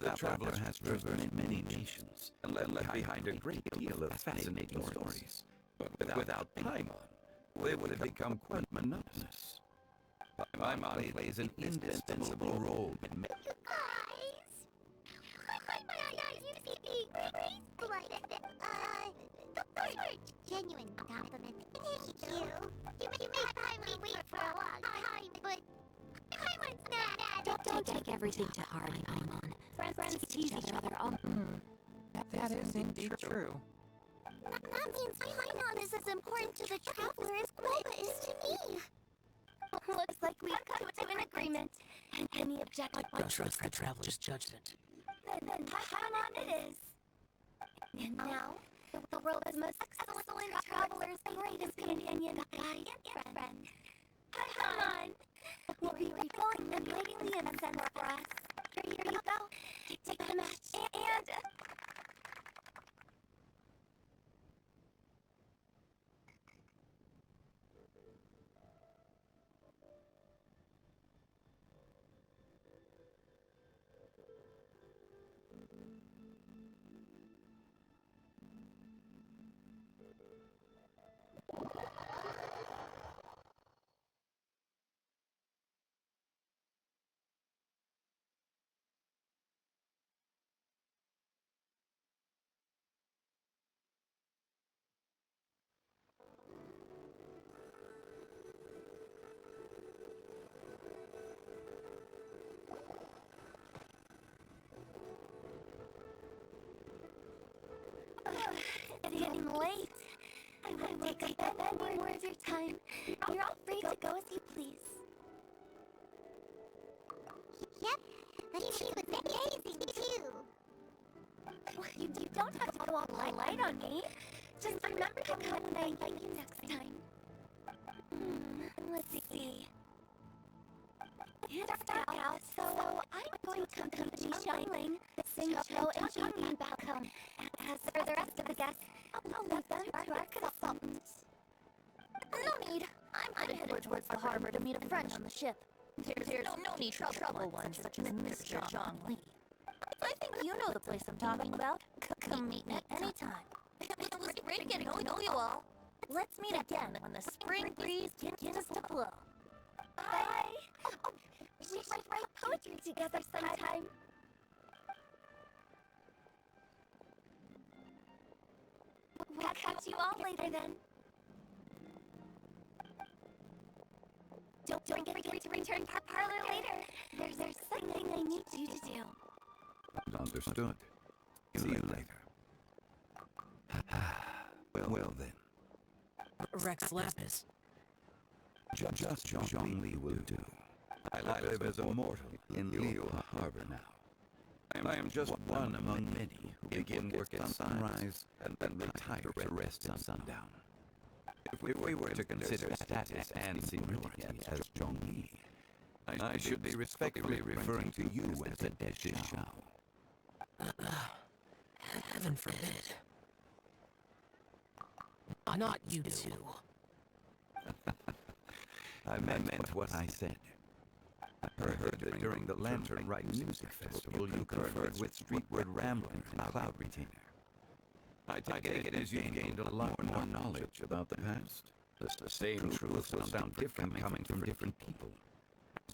The traveler has traversed many nations and left behind a great deal of fascinating stories. But without Paimon, they would have become quite monotonous. Paimon plays an indispensable role in many... You guys! You see me like those are genuine compliments. Thank you. You made Paimon wait for a long time, but Paimon's not... Don't take everything to heart, Paimon. Friends tease each other all... That is indeed true. That means Paimon is as important to the traveler as Guoba is to me. Looks like we've come to an agreement. And any objection... I trust the traveler's judgment. Then Paimon it is. And now, the world's most excellent traveler's greatest companion, guide, and friend. Paimon will be refilling and lighting the incense for us. Here you go. Take the match and... It's getting late. I won't take up any more of your time. You're all free to go as you please. Yep, the tea was amazing too. You don't have to go all light on me. Just remember to come when I invite you next time. Let's see. It's dark out, so I'm going to accompany Xiaoling, Xingqiu, and Changmin back home. As for the rest of the guests, I'll leave them to our consultants. No need. I'm headed towards the harbor to meet a friend on the ship. There's no need to trouble one such as Mr. Zhongli. I think you know the place I'm talking about. Come meet me anytime. It was great getting to know you all. Let's meet again when the spring breeze begins to blow. Bye! Oh, we should write poetry together sometime. We'll catch you all later then. Don't forget to return parlor later. There's something I need you to do. Understood. See you later. well then. Rex Lapis. Just Zhongli will do. I live as a mortal in Liu Harbor now. I am just one among many who begin work at sunrise and then retire to rest at sundown. If we were to consider status and seniority as Zhongli, I should be respectfully referring to you as a dead Shao. Heaven forbid. Not you two. I meant what I said. I heard that during the Lantern Rite Music Festival you conferred with Streetward Rambler and Cloud Retainer. I take it as you gained a lot more knowledge about the past. The same truths will sound different coming from different people.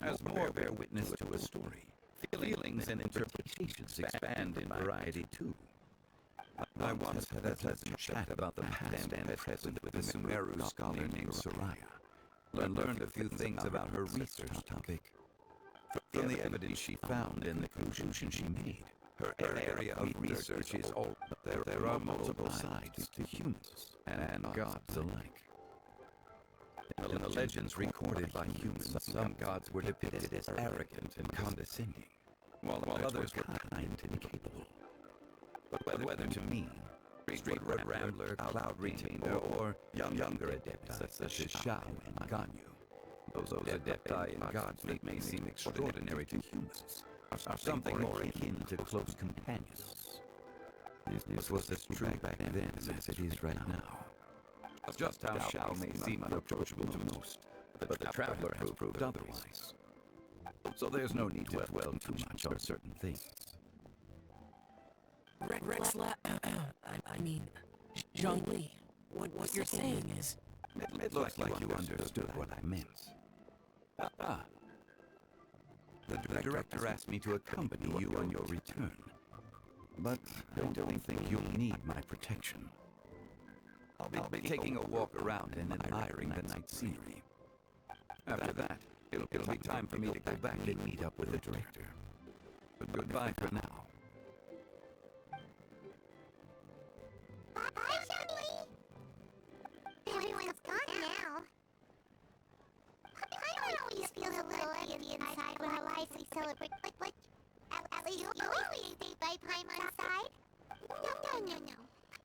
As more bear witness to a story, feelings and interpretations expand in variety too. I once had a pleasant chat about the past and present with a Sumeru scholar named Soraya. Learned a few things about her research topic. From the evidence she found and the conclusions she made, her area of research is all. There are multiple sides to humans and gods alike. In the legends recorded by humans, some gods were depicted as arrogant and condescending, while others were kind and capable. But whether to me, Streetward Rambler, Cloud Retainer, or younger adepti such as Shao and Ganyu, those adepti and gods that may seem extraordinary to humans are something more akin to close companions. This was as true back then as it is right now. Just how Shao may seem unapproachable to most, but the Traveler has proved otherwise. So there's no need to dwell too much on certain things. I mean, Zhongli, what you're saying is... It looks like you understood what I meant. The director asked me to accompany you on your return, but I don't think you'll need my protection. I'll be taking a walk around and admiring the night scenery. After that, it'll be time for me to go back and meet up with the director. But goodbye for now. Bye, Zhongli! Everyone's gone now. Paimon always feels a little empty inside when her life we celebrate, but at least you always stay by Paimon's side. No.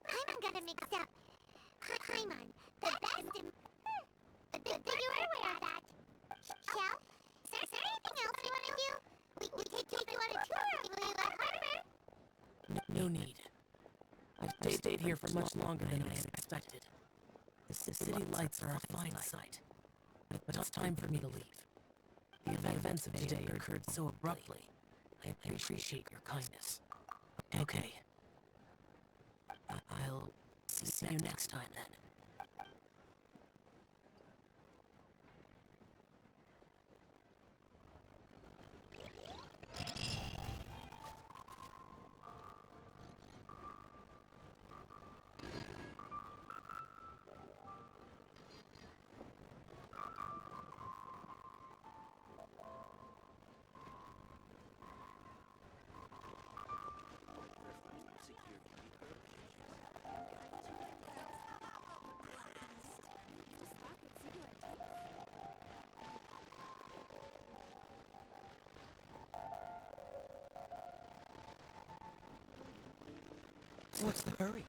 Paimon got him mixed up. Paimon, the best in... But you were aware of that. Shell, is there anything else we want to do? We could take you on a tour of Lula Harbor. No need. I've stayed here for much longer than I had expected. The city lights are a fine sight, but it's time for me to leave. The events of today occurred so abruptly. I appreciate your kindness. Okay. I'll see you next time then. What's the hurry?